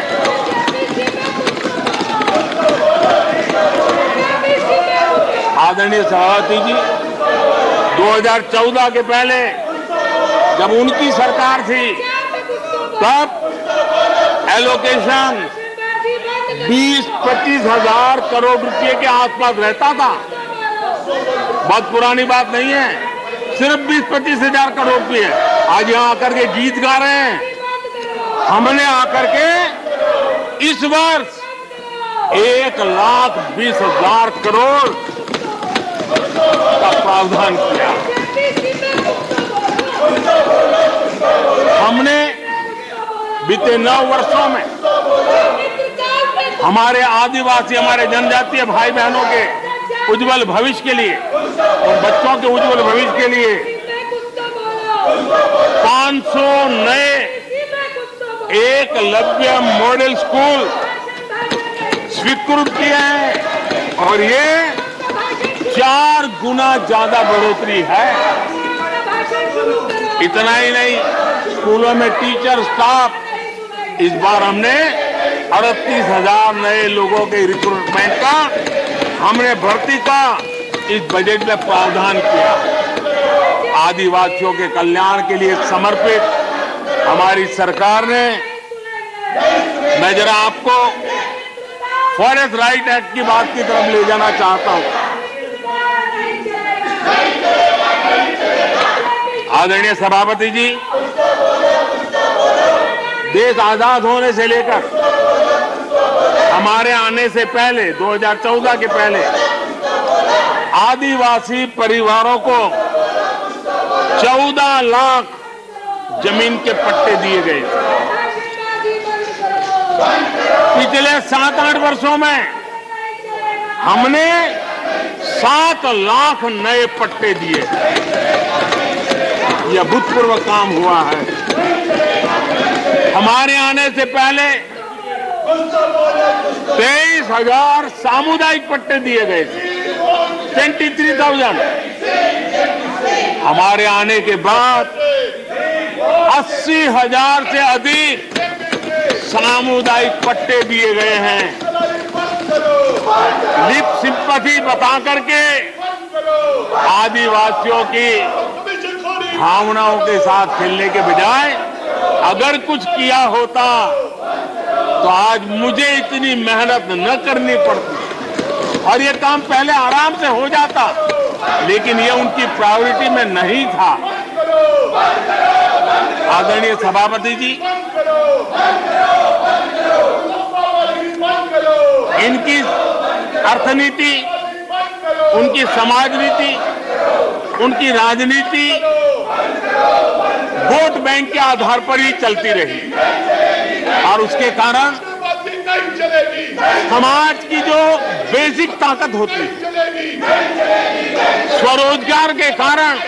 B: आदरणीय सभापति जी, 2014 के पहले जब उनकी सरकार थी, तब एलोकेशन 20-25 हजार करोड़ रुपए के आसपास रहता था। बहुत पुरानी बात नहीं है, सिर्फ 20-25 हजार करोड़ रुपए। आज यहाँ आकर के गीत गा रहे हैं। हमने आकर के इस वर्ष 1,20,000 करोड़ का प्रावधान किया। हमने बीते 9 वर्षों में हमारे आदिवासी, हमारे जनजातीय भाई बहनों के उज्जवल भविष्य के लिए और बच्चों के उज्जवल भविष्य के लिए 500 नए एकलव्य मॉडल स्कूल स्वीकृत किए हैं, और ये 4 गुना ज्यादा बढ़ोतरी है। इतना ही नहीं, स्कूलों में टीचर, स्टाफ, इस बार हमने 38,000 नए लोगों के रिक्रूटमेंट का, हमने भर्ती का इस बजट में प्रावधान किया। आदिवासियों के कल्याण के लिए समर्पित हमारी सरकार ने, मैं जरा आपको फॉरेस्ट राइट एक्ट की बात की तरफ ले जाना चाहता हूं। आदरणीय सभापति जी, देश आजाद होने से लेकर हमारे आने से पहले, 2014 के पहले, आदिवासी परिवारों को 14 लाख जमीन के पट्टे दिए गए। पिछले 7-8 वर्षों में हमने 7 लाख नए पट्टे दिए। यह अभूतपूर्व काम हुआ है। हमारे आने से पहले 23,000 सामुदायिक पट्टे दिए गए थे, 23,000। हमारे आने के बाद 80,000 से अधिक सामुदायिक पट्टे दिए गए हैं। लिप सिंपैथी बता करके आदिवासियों की भावनाओं के साथ खेलने के बजाय अगर कुछ किया होता तो आज मुझे इतनी मेहनत न करनी पड़ती और ये काम पहले आराम से हो जाता, लेकिन ये उनकी प्रायोरिटी में नहीं था। आदरणीय सभापति जी, इनकी अर्थनीति, उनकी समाज नीति, उनकी राजनीति वोट बैंक के आधार पर ही चलती रही और उसके कारण समाज की जो बेसिक ताकत होती है, स्वरोजगार के कारण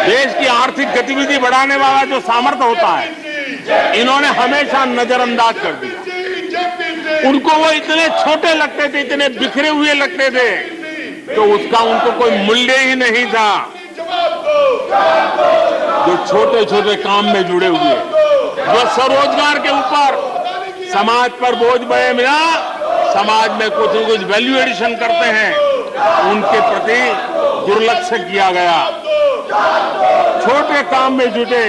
B: देश की आर्थिक गतिविधि बढ़ाने वाला जो सामर्थ्य होता है, इन्होंने हमेशा नजरअंदाज कर दिया। उनको वो इतने छोटे लगते थे, इतने बिखरे हुए लगते थे, तो उसका उनको कोई मूल्य ही नहीं था। जो छोटे छोटे काम में जुड़े हुए, जो स्वरोजगार के ऊपर समाज पर बोझ बने बिना समाज में कुछ न कुछ वैल्यू एडिशन करते हैं, उनके प्रति दुर्लक्ष्य किया गया। छोटे काम में जुटे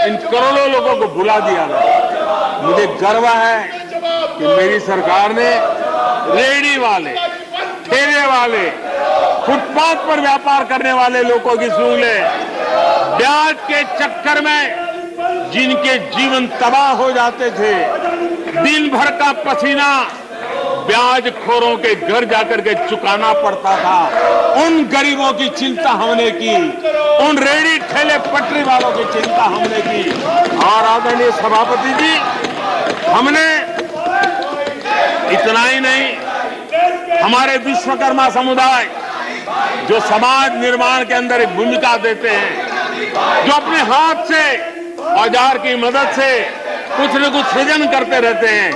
B: इन करोड़ों लोगों को भुला दिया गया। मुझे गर्व है कि मेरी सरकार ने रेहड़ी वाले, ठेले वाले, फुटपाथ पर व्यापार करने वाले लोगों की सुन ले, ब्याज के चक्कर में जिनके जीवन तबाह हो जाते थे, दिन भर का पसीना ब्याज खोरों के घर जाकर के चुकाना पड़ता था, उन गरीबों की चिंता हमने की, उन रेहड़ी ठेले पटरी वालों की चिंता हमने की। और आदरणीय सभापति जी, हमने इतना ही नहीं, हमारे विश्वकर्मा समुदाय जो समाज निर्माण के अंदर एक भूमिका देते हैं, जो अपने हाथ से औजार की मदद से कुछ न कुछ सृजन करते रहते हैं,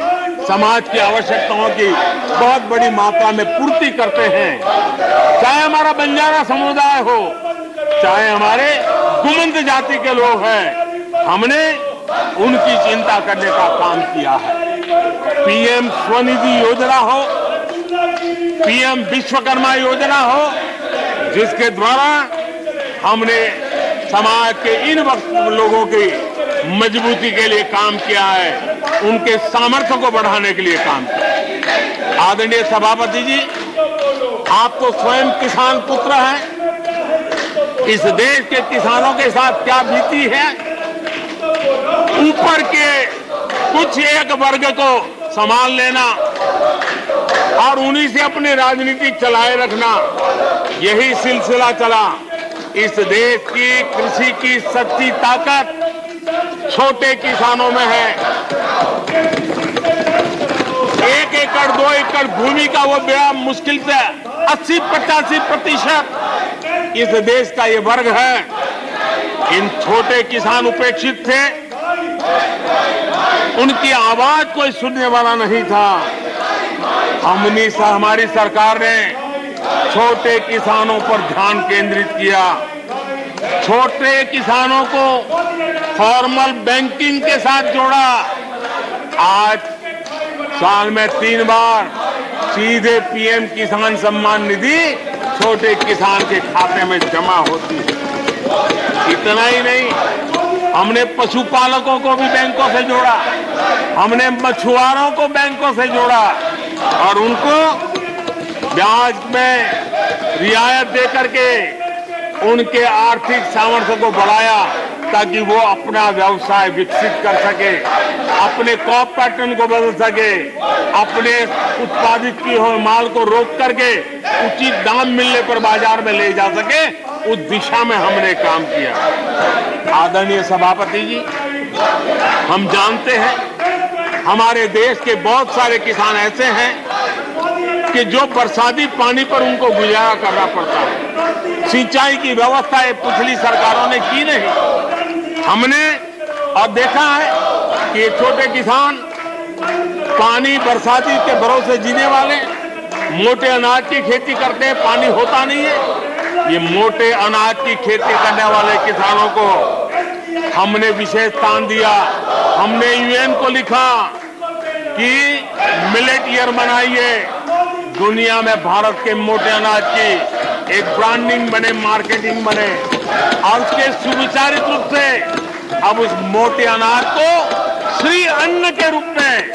B: समाज की आवश्यकताओं की बहुत बड़ी मात्रा में पूर्ति करते हैं। चाहे हमारा बंजारा समुदाय हो, चाहे हमारे गुमंत जाति के लोग हैं, हमने उनकी चिंता करने का काम किया है। पीएम स्वनिधि योजना हो, पीएम विश्वकर्मा योजना हो, जिसके द्वारा हमने समाज के इन लोगों की मजबूती के लिए काम किया है, उनके सामर्थ्य को बढ़ाने के लिए काम किया। आदरणीय सभापति जी, आप तो स्वयं किसान पुत्र हैं। इस देश के किसानों के साथ क्या बीती है, ऊपर के कुछ एक वर्ग को संभाल लेना और उन्हीं से अपनी राजनीति चलाए रखना, यही सिलसिला चला। इस देश की कृषि की सच्ची ताकत छोटे किसानों में है। 1 एकड़ 2 एकड़ भूमि का वो बड़ा मुश्किल से 80-85% इस देश का ये वर्ग है। इन छोटे किसान उपेक्षित थे, उनकी आवाज कोई सुनने वाला नहीं था। हमारी सरकार ने छोटे किसानों पर ध्यान केंद्रित किया, छोटे किसानों को फॉर्मल बैंकिंग के साथ जोड़ा। आज साल में 3 बार सीधे पीएम किसान सम्मान निधि छोटे किसान के खाते में जमा होती है। इतना ही नहीं, हमने पशुपालकों को भी बैंकों से जोड़ा, हमने मछुआरों को बैंकों से जोड़ा और उनको ब्याज में रियायत दे करके उनके आर्थिक सामर्थ्य को बढ़ाया, ताकि वो अपना व्यवसाय विकसित कर सके, अपने क्रॉप पैटर्न को बदल सके, अपने उत्पादित की हुए माल को रोक करके उचित दाम मिलने पर बाजार में ले जा सके। उस दिशा में हमने काम किया। आदरणीय सभापति जी, हम जानते हैं हमारे देश के बहुत सारे किसान ऐसे हैं कि जो बरसाती पानी पर उनको गुजारा करना पड़ता है। सिंचाई की व्यवस्था ये पिछली सरकारों ने की नहीं। हमने और देखा है कि ये छोटे किसान पानी बरसाती के भरोसे जीने वाले, मोटे अनाज की खेती करते हैं, पानी होता नहीं है। ये मोटे अनाज की खेती करने वाले किसानों को हमने विशेष स्थान दिया। हमने यूएन को लिखा कि मिलेट ईयर मनाइए, दुनिया में भारत के मोटे अनाज की एक ब्रांडिंग बने, मार्केटिंग बने और उसके सुविचारित रूप से अब उस मोटे अनाज को श्री अन्न के रूप में,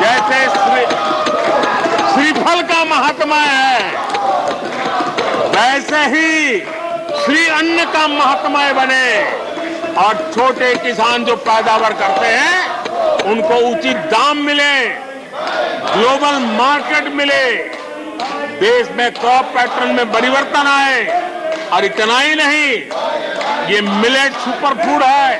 B: जैसे श्रीफल का महात्मा है, वैसे ही श्री अन्न का महात्मा बने और छोटे किसान जो पैदावार करते हैं उनको उचित दाम मिले, ग्लोबल मार्केट मिले, देश में क्रॉप पैटर्न में परिवर्तन आए। और इतना ही नहीं, ये मिलेट सुपर फूड है,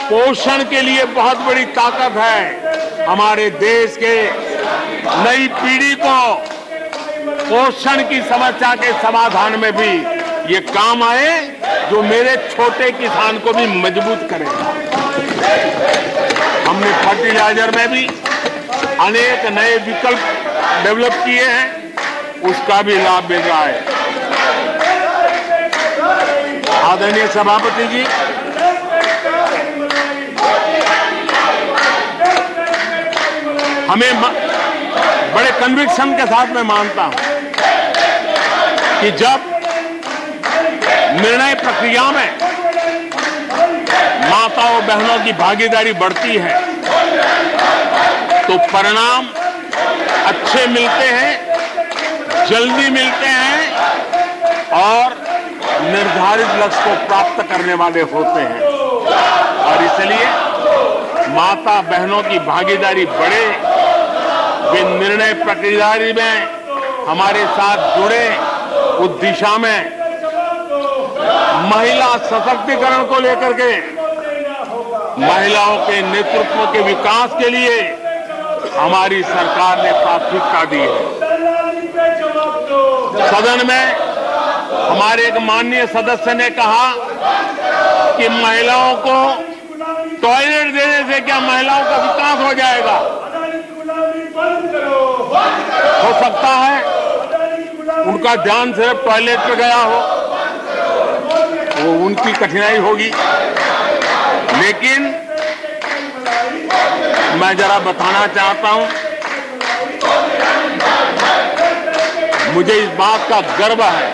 B: पोषण के लिए बहुत बड़ी ताकत है। हमारे देश के नई पीढ़ी को पोषण की समस्या के समाधान में भी ये काम आए, जो मेरे छोटे किसान को भी मजबूत करेगा। हमने फर्टिलाइजर में भी अनेक नए विकल्प डेवलप किए हैं, उसका भी लाभ मिल रहा है। आदरणीय सभापति जी, हमें बड़े कन्विक्शन के साथ मैं मानता हूं कि जब निर्णय प्रक्रिया में माताओं बहनों की भागीदारी बढ़ती है तो परिणाम अच्छे मिलते हैं, जल्दी मिलते हैं और निर्धारित लक्ष्य को प्राप्त करने वाले होते हैं। और इसलिए माता बहनों की भागीदारी बढ़े, वे निर्णय प्रक्रिया में हमारे साथ जुड़े, उस दिशा में महिला सशक्तिकरण को लेकर के, महिलाओं के नेतृत्व के विकास के लिए हमारी सरकार ने प्राथमिकता दी है। सदन में हमारे एक माननीय सदस्य ने कहा कि महिलाओं को टॉयलेट देने से क्या महिलाओं का विकास हो जाएगा? हो सकता है उनका ध्यान सिर्फ टॉयलेट पर गया हो, वो उनकी कठिनाई होगी। लेकिन मैं जरा बताना चाहता हूं, मुझे इस बात का गर्व है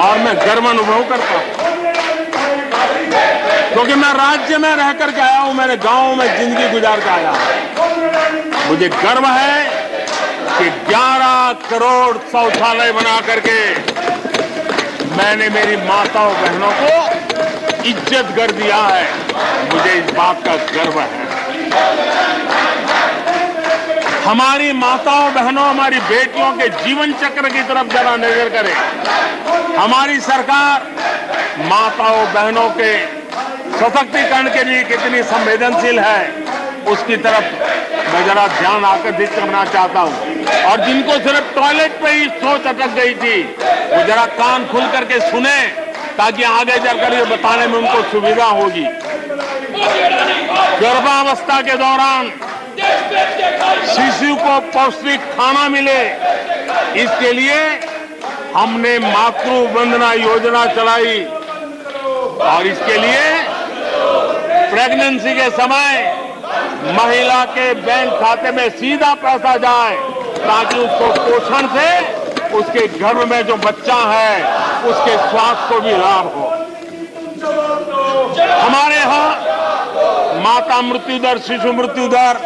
B: और मैं गर्व अनुभव करता हूं, क्योंकि मैं राज्य में रह करके आया हूं, मैंने गांव में जिंदगी गुजार के आया हूं। मुझे गर्व है कि 11 करोड़ शौचालय बना करके मैंने मेरी माताओं बहनों को इज्जत कर दिया है। मुझे इस बात का गर्व है। हमारी माताओं बहनों, हमारी बेटियों के जीवन चक्र की तरफ जरा नजर करें। हमारी सरकार माताओं बहनों के सशक्तिकरण के लिए कितनी संवेदनशील है, उसकी तरफ मैं जरा ध्यान आकर्षित करना चाहता हूं। और जिनको सिर्फ टॉयलेट पे ही सोच अटक गई थी, वो जरा कान खुल करके सुने, ताकि आगे जाकर ये बताने में उनको सुविधा होगी। गर्भावस्था के दौरान शिशु को पौष्टिक खाना मिले, इसके लिए हमने मातृ वंदना योजना चलाई। और इसके लिए प्रेगनेंसी के समय महिला के बैंक खाते में सीधा पैसा जाए, ताकि उसको पोषण से उसके गर्भ में जो बच्चा है उसके स्वास्थ्य को भी लाभ हो। हमारे यहाँ माता मृत्यु दर, शिशु मृत्यु दर,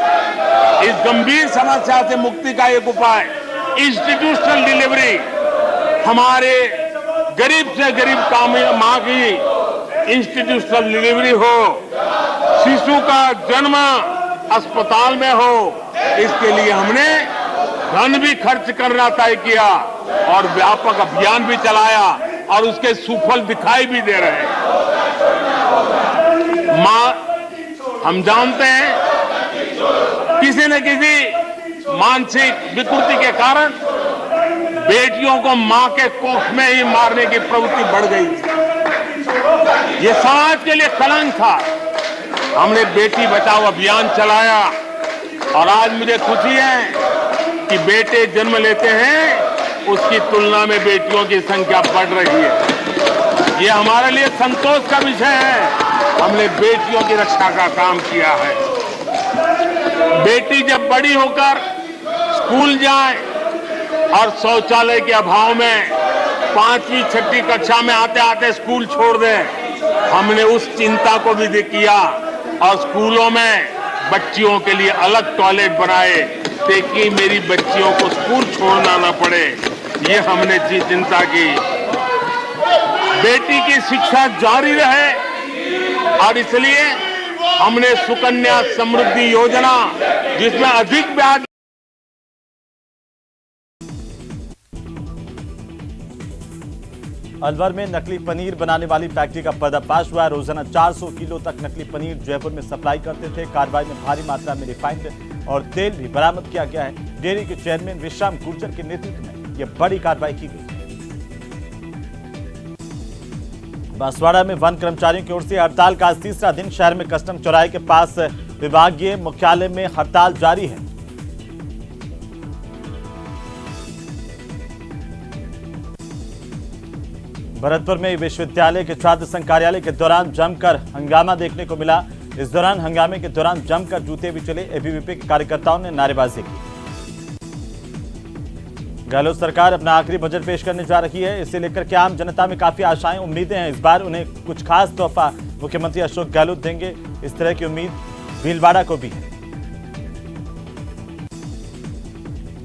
B: इस गंभीर समस्या से मुक्ति का एक उपाय इंस्टीट्यूशनल डिलीवरी। हमारे गरीब से गरीब मां की इंस्टीट्यूशनल डिलीवरी हो, शिशु का जन्म अस्पताल में हो, इसके लिए हमने धन भी खर्च करना तय किया और व्यापक अभियान भी चलाया और उसके सुफल दिखाई भी दे रहे हैं। हम जानते हैं किसी न किसी मानसिक विकृति के कारण बेटियों को मां के कोख में ही मारने की प्रवृत्ति बढ़ गई थी। ये समाज के लिए कलंक था। हमने बेटी बचाओ अभियान चलाया और आज मुझे खुशी है कि बेटे जन्म लेते हैं, उसकी तुलना में बेटियों की संख्या बढ़ रही है। ये हमारे लिए संतोष का विषय है। हमने बेटियों की रक्षा का काम किया है। बेटी जब बड़ी होकर स्कूल जाए और शौचालय के अभाव में 5वीं 6वीं कक्षा में आते आते स्कूल छोड़ दें, हमने उस चिंता को भी किया और स्कूलों में बच्चियों के लिए अलग टॉयलेट बनाए, ताकि मेरी बच्चियों को स्कूल छोड़ना न पड़े। ये हमने चिंता की। बेटी की शिक्षा जारी रहे, और इसलिए हमने सुकन्या समृद्धि योजना, जिसमें अधिक ब्याज।
D: अलवर में नकली पनीर बनाने वाली फैक्ट्री का पर्दाफाश हुआ। रोजाना 400 किलो तक नकली पनीर जयपुर में सप्लाई करते थे। कार्रवाई में भारी मात्रा में रिफाइंड और तेल भी बरामद किया गया है। डेयरी के चेयरमैन विश्राम गुर्जर के नेतृत्व में यह बड़ी कार्रवाई की गई। बांसवाड़ा में वन कर्मचारियों की ओर से हड़ताल का आज तीसरा दिन। शहर में कस्टम चौराहे के पास विभागीय मुख्यालय में हड़ताल जारी है। भरतपुर में विश्वविद्यालय के छात्र संघ कार्यालय के दौरान जमकर हंगामा देखने को मिला। इस दौरान हंगामे के दौरान जमकर जूते भी चले। एबीवीपी के कार्यकर्ताओं ने नारेबाजी की। गहलोत सरकार अपना आखिरी बजट पेश करने जा रही है। इसे लेकर के आम जनता में काफी आशाएं उम्मीदें हैं। इस बार उन्हें कुछ खास तोहफा मुख्यमंत्री अशोक गहलोत देंगे, इस तरह की उम्मीद भीलवाड़ा को भी है।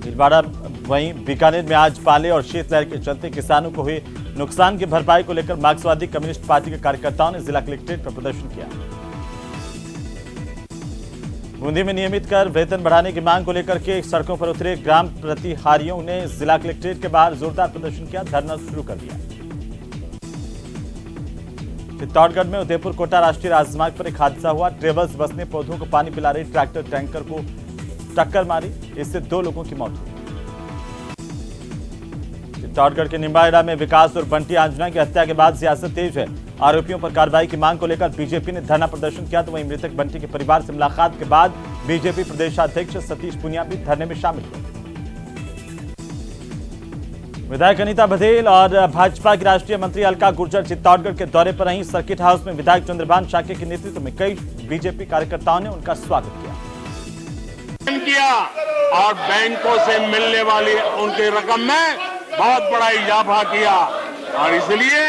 D: भीलवाड़ा वहीं बीकानेर में आज पाले और शीतलहर के चलते किसानों को हुए नुकसान की भरपाई को लेकर मार्क्सवादी कम्युनिस्ट पार्टी के कार्यकर्ताओं ने जिला कलेक्ट्रेट पर प्रदर्शन किया। बूंदी में नियमित कर वेतन बढ़ाने की मांग को लेकर के सड़कों पर उतरे ग्राम प्रतिहारियों ने जिला कलेक्ट्रेट के बाहर जोरदार प्रदर्शन किया, धरना शुरू कर दिया। चित्तौड़गढ़ में उदयपुर कोटा राष्ट्रीय राजमार्ग पर एक हादसा हुआ। ट्रेवल्स बस ने पौधों को पानी पिला रही ट्रैक्टर टैंकर को टक्कर मारी, इससे 2 लोगों की मौत हुई। चित्तौड़गढ़ के निम्बाहेड़ा में विकास और बंटी आंजना की हत्या के बाद सियासत तेज है। आरोपियों पर कार्रवाई की मांग को लेकर बीजेपी ने धरना प्रदर्शन किया, तो वहीं मृतक बंटी के परिवार से मुलाकात के बाद बीजेपी प्रदेशाध्यक्ष सतीश पुनिया भी धरने में शामिल हुए। विधायक अनीता बघेल और भाजपा की राष्ट्रीय मंत्री अलका गुर्जर चित्तौड़गढ़ के दौरे पर रहीं। सर्किट हाउस में विधायक चंद्रभान शाक्य के नेतृत्व में कई बीजेपी कार्यकर्ताओं ने उनका स्वागत
B: किया और बैंकों से मिलने वाली उनकी रकम में बहुत बड़ा इजाफा किया, और इसलिए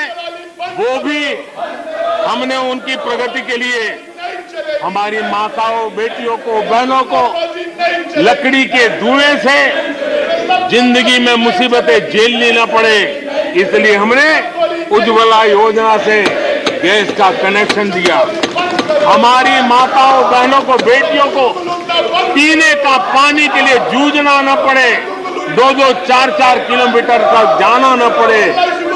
B: वो भी हमने उनकी प्रगति के लिए हमारी माताओं, बेटियों को, बहनों को लकड़ी के धुएं से जिंदगी में मुसीबतें झेलनी न पड़े, इसलिए हमने उज्ज्वला योजना से गैस का कनेक्शन दिया। हमारी माताओं, बहनों को, बेटियों को पीने का पानी के लिए जूझना न पड़े, 2-2, 4-4 किलोमीटर तक जाना न पड़े।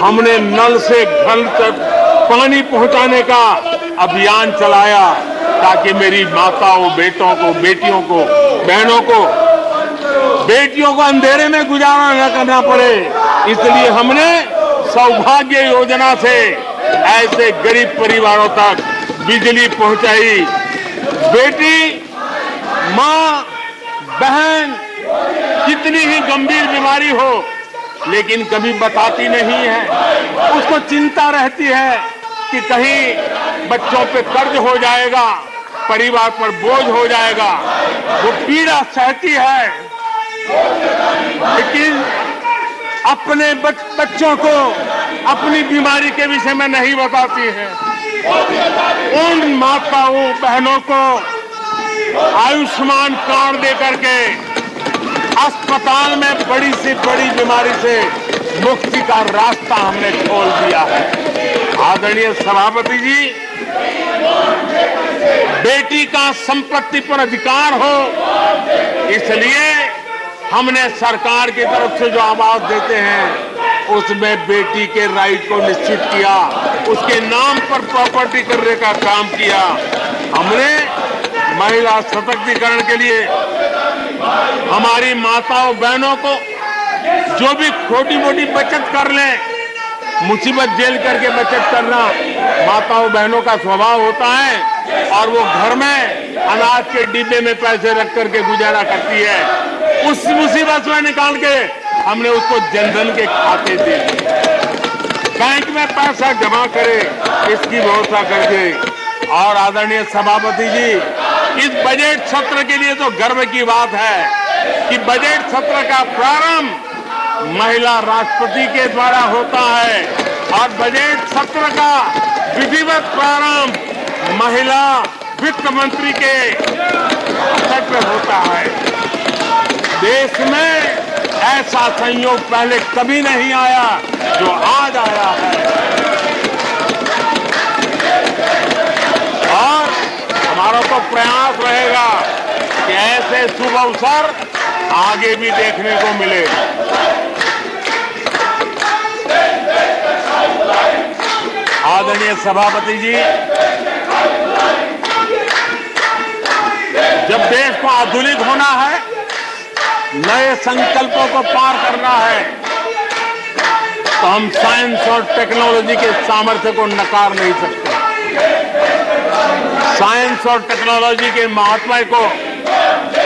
B: हमने नल से घर तक पानी पहुंचाने का अभियान चलाया, ताकि मेरी माताओं, बेटों को, बेटियों को, बहनों को, बेटियों को अंधेरे में गुजारा न करना पड़े। इसलिए हमने सौभाग्य योजना से ऐसे गरीब परिवारों तक बिजली पहुंचाई। बेटी, माँ, बहन कितनी ही गंभीर बीमारी हो, लेकिन कभी बताती नहीं है। उसको चिंता रहती है कि कहीं बच्चों पे कर्ज हो जाएगा, परिवार पर बोझ हो जाएगा, वो पीड़ा सहती है, लेकिन अपने बच्चों को अपनी बीमारी के विषय में नहीं बताती है। उन माताओं, बहनों को आयुष्मान कार्ड दे करके अस्पताल में बड़ी से बड़ी बीमारी से मुक्ति का रास्ता हमने खोल दिया है। आदरणीय सभापति जी, बेटी का संपत्ति पर अधिकार हो, इसलिए हमने सरकार की तरफ से जो आवाज देते हैं उसमें बेटी के राइट को निश्चित किया, उसके नाम पर प्रॉपर्टी करने का काम किया। हमने महिला सशक्तिकरण के लिए हमारी माताओं, बहनों को जो भी छोटी मोटी बचत कर ले, मुसीबत झेल करके बचत करना माताओं, बहनों का स्वभाव होता है, और वो घर में अनाज के डिब्बे में पैसे रख करके गुजारा करती है। उस मुसीबत में निकाल के हमने उसको जनधन के खाते दे दिए, बैंक में पैसा जमा करे, इसकी व्यवस्था करके। और आदरणीय सभापति जी, इस बजट सत्र के लिए तो गर्व की बात है कि बजट सत्र का प्रारंभ महिला राष्ट्रपति के द्वारा होता है, और बजट सत्र का विधिवत प्रारंभ महिला वित्त मंत्री के स्तर पर होता है। देश में ऐसा संयोग पहले कभी नहीं आया जो आज आया है। ऐसे शुभ अवसर आगे भी देखने को मिले। आदरणीय सभापति जी, जब देश को आधुनिक होना है, नए संकल्पों को पार करना है, तो हम साइंस और टेक्नोलॉजी के सामर्थ्य को नकार नहीं सकते। साइंस और टेक्नोलॉजी के महत्व को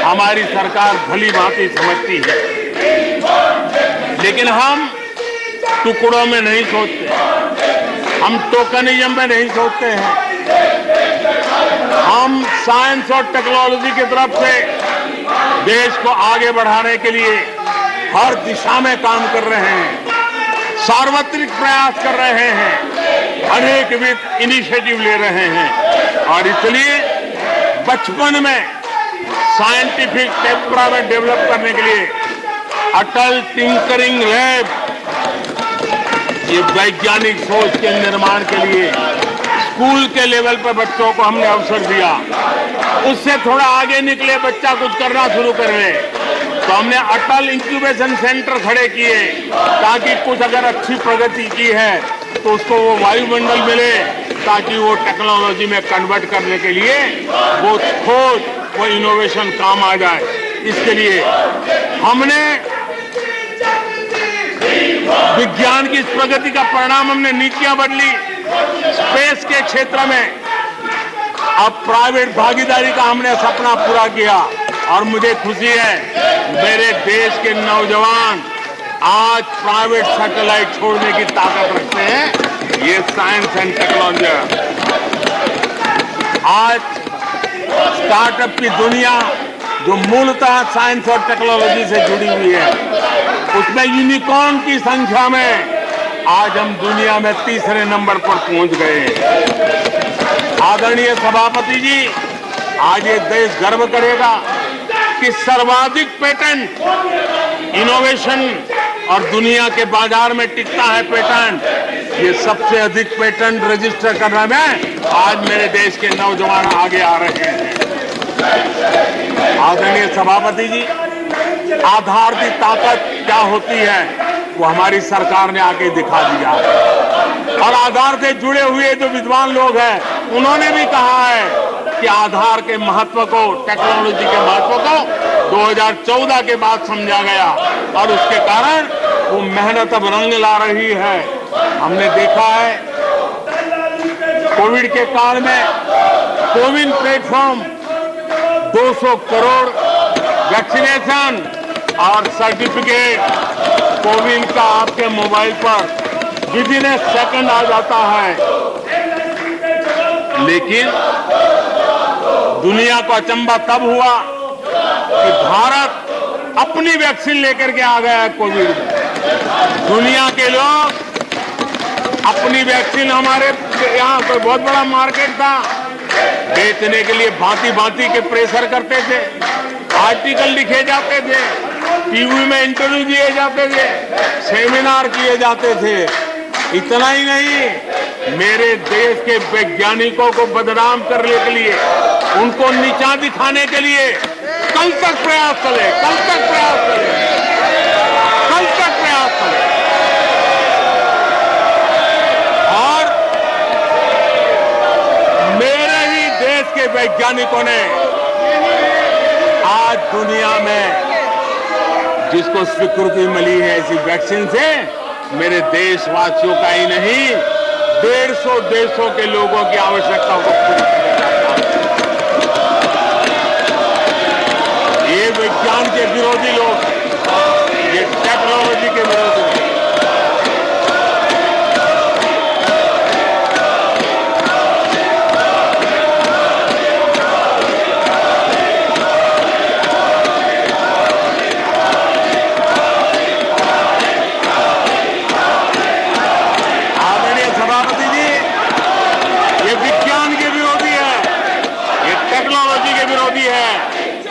B: हमारी सरकार भली भांति समझती है, लेकिन हम टुकड़ों में नहीं सोचते, हम टोकनिज्म में नहीं सोचते हैं। हम साइंस और टेक्नोलॉजी की तरफ से देश को आगे बढ़ाने के लिए हर दिशा में काम कर रहे हैं, सार्वत्रिक प्रयास कर रहे हैं, अनेकविध इनिशिएटिव ले रहे हैं। और इसलिए बचपन में साइंटिफिक टेम्परामेंट डेवलप करने के लिए अटल टिंकरिंग लैब, ये वैज्ञानिक सोच के निर्माण के लिए स्कूल के लेवल पर बच्चों को हमने अवसर दिया। उससे थोड़ा आगे निकले, बच्चा कुछ करना शुरू कर ले, तो हमने अटल इंक्यूबेशन सेंटर खड़े किए, ताकि कुछ अगर अच्छी प्रगति की है तो उसको वो वायुमंडल मिले, ताकि वो टेक्नोलॉजी में कन्वर्ट करने के लिए वो खोज, वो इनोवेशन काम आ जाए। इसके लिए हमने विज्ञान की इस प्रगति का परिणाम, हमने नीतियां बदली। स्पेस के क्षेत्र में अब प्राइवेट भागीदारी का हमने सपना पूरा किया, और मुझे खुशी है मेरे देश के नौजवान आज प्राइवेट सैटेलाइट छोड़ने की ताकत रखते हैं। ये साइंस एंड टेक्नोलॉजी, आज स्टार्टअप की दुनिया जो मूलतः साइंस और टेक्नोलॉजी से जुड़ी हुई है, उसमें यूनिकॉर्न की संख्या में आज हम दुनिया में तीसरे नंबर पर पहुंच गए हैं। आदरणीय सभापति जी, आज ये देश गर्व करेगा कि सर्वाधिक पेटेंट इनोवेशन और दुनिया के बाजार में टिकता है पेटेंट, ये सबसे अधिक पेटेंट रजिस्टर करने में आज मेरे देश के नौजवान आगे आ रहे हैं। आदरणीय सभापति जी, आधार की ताकत क्या होती है वो हमारी सरकार ने आके दिखा दिया, और आधार से जुड़े हुए जो विद्वान लोग हैं उन्होंने भी कहा है कि आधार के महत्व को, टेक्नोलॉजी के महत्व को 2014 के बाद समझा गया, और उसके कारण वो मेहनत अब रंग ला रही है। हमने देखा है कोविड के काल में कोविन प्लेटफॉर्म 200 करोड़ वैक्सीनेशन और सर्टिफिकेट कोविन का आपके मोबाइल पर विदिन ए सेकंड आ जाता है। लेकिन दुनिया को अचंभा तब हुआ कि भारत अपनी वैक्सीन लेकर के आ गया है कोविड में। दुनिया के लोग अपनी वैक्सीन, हमारे यहाँ कोई बहुत बड़ा मार्केट था, बेचने के लिए भांति भांति के प्रेशर करते थे, आर्टिकल लिखे जाते थे, टीवी में इंटरव्यू दिए जाते थे, सेमिनार किए जाते थे। इतना ही नहीं, मेरे देश के वैज्ञानिकों को बदनाम करने के लिए, उनको नीचा दिखाने के लिए कल तक प्रयास चले, कल तक प्रयास चले, कल तक प्रयास चले। और मेरे ही देश के वैज्ञानिकों ने आज दुनिया में जिसको स्वीकृति मिली है ऐसी वैक्सीन से, मेरे देशवासियों का ही नहीं 150 देशों के लोगों की आवश्यकताओं को पूरी किया जाता है। ये विज्ञान के विरोधी लोग, ये टेक्नोलॉजी के विरोधी लोग,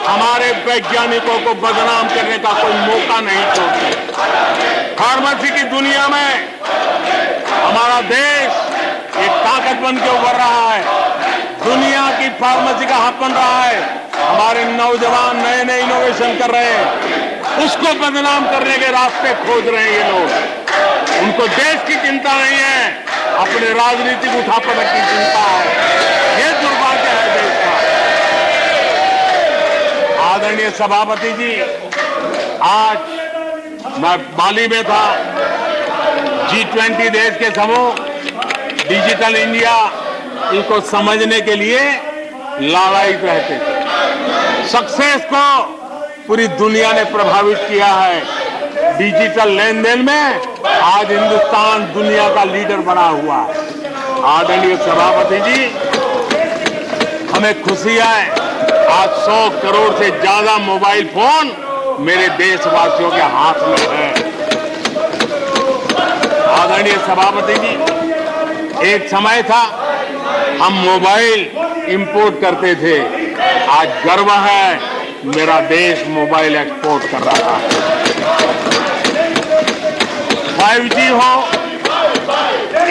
B: हमारे वैज्ञानिकों को बदनाम करने का कोई मौका नहीं छोड़ते। फार्मेसी की दुनिया में हमारा देश एक ताकत बन के उभर रहा है। दुनिया की फार्मेसी का हब बन रहा है, हमारे नौजवान नए नए इनोवेशन कर रहे हैं, उसको बदनाम करने के रास्ते खोज रहे हैं ये लोग। उनको देश की चिंता नहीं है, अपने राजनीतिक उठापटक की चिंता है। ये दुर्भाग्य है देश का। आदरणीय सभापति जी, आज मैं बाली में था, G20 देश के समूह डिजिटल इंडिया इसको समझने के लिए लालायित रहते थे। सक्सेस को पूरी दुनिया ने प्रभावित किया है। डिजिटल लेन देन में आज हिंदुस्तान दुनिया का लीडर बना हुआ है। आदरणीय सभापति जी, हमें खुशी है आज 100 करोड़ से ज्यादा मोबाइल फोन मेरे देशवासियों के हाथ में है। आदरणीय सभापति जी, एक समय था हम मोबाइल इंपोर्ट करते थे, आज गर्व है मेरा देश मोबाइल एक्सपोर्ट कर रहा है। 5G हो,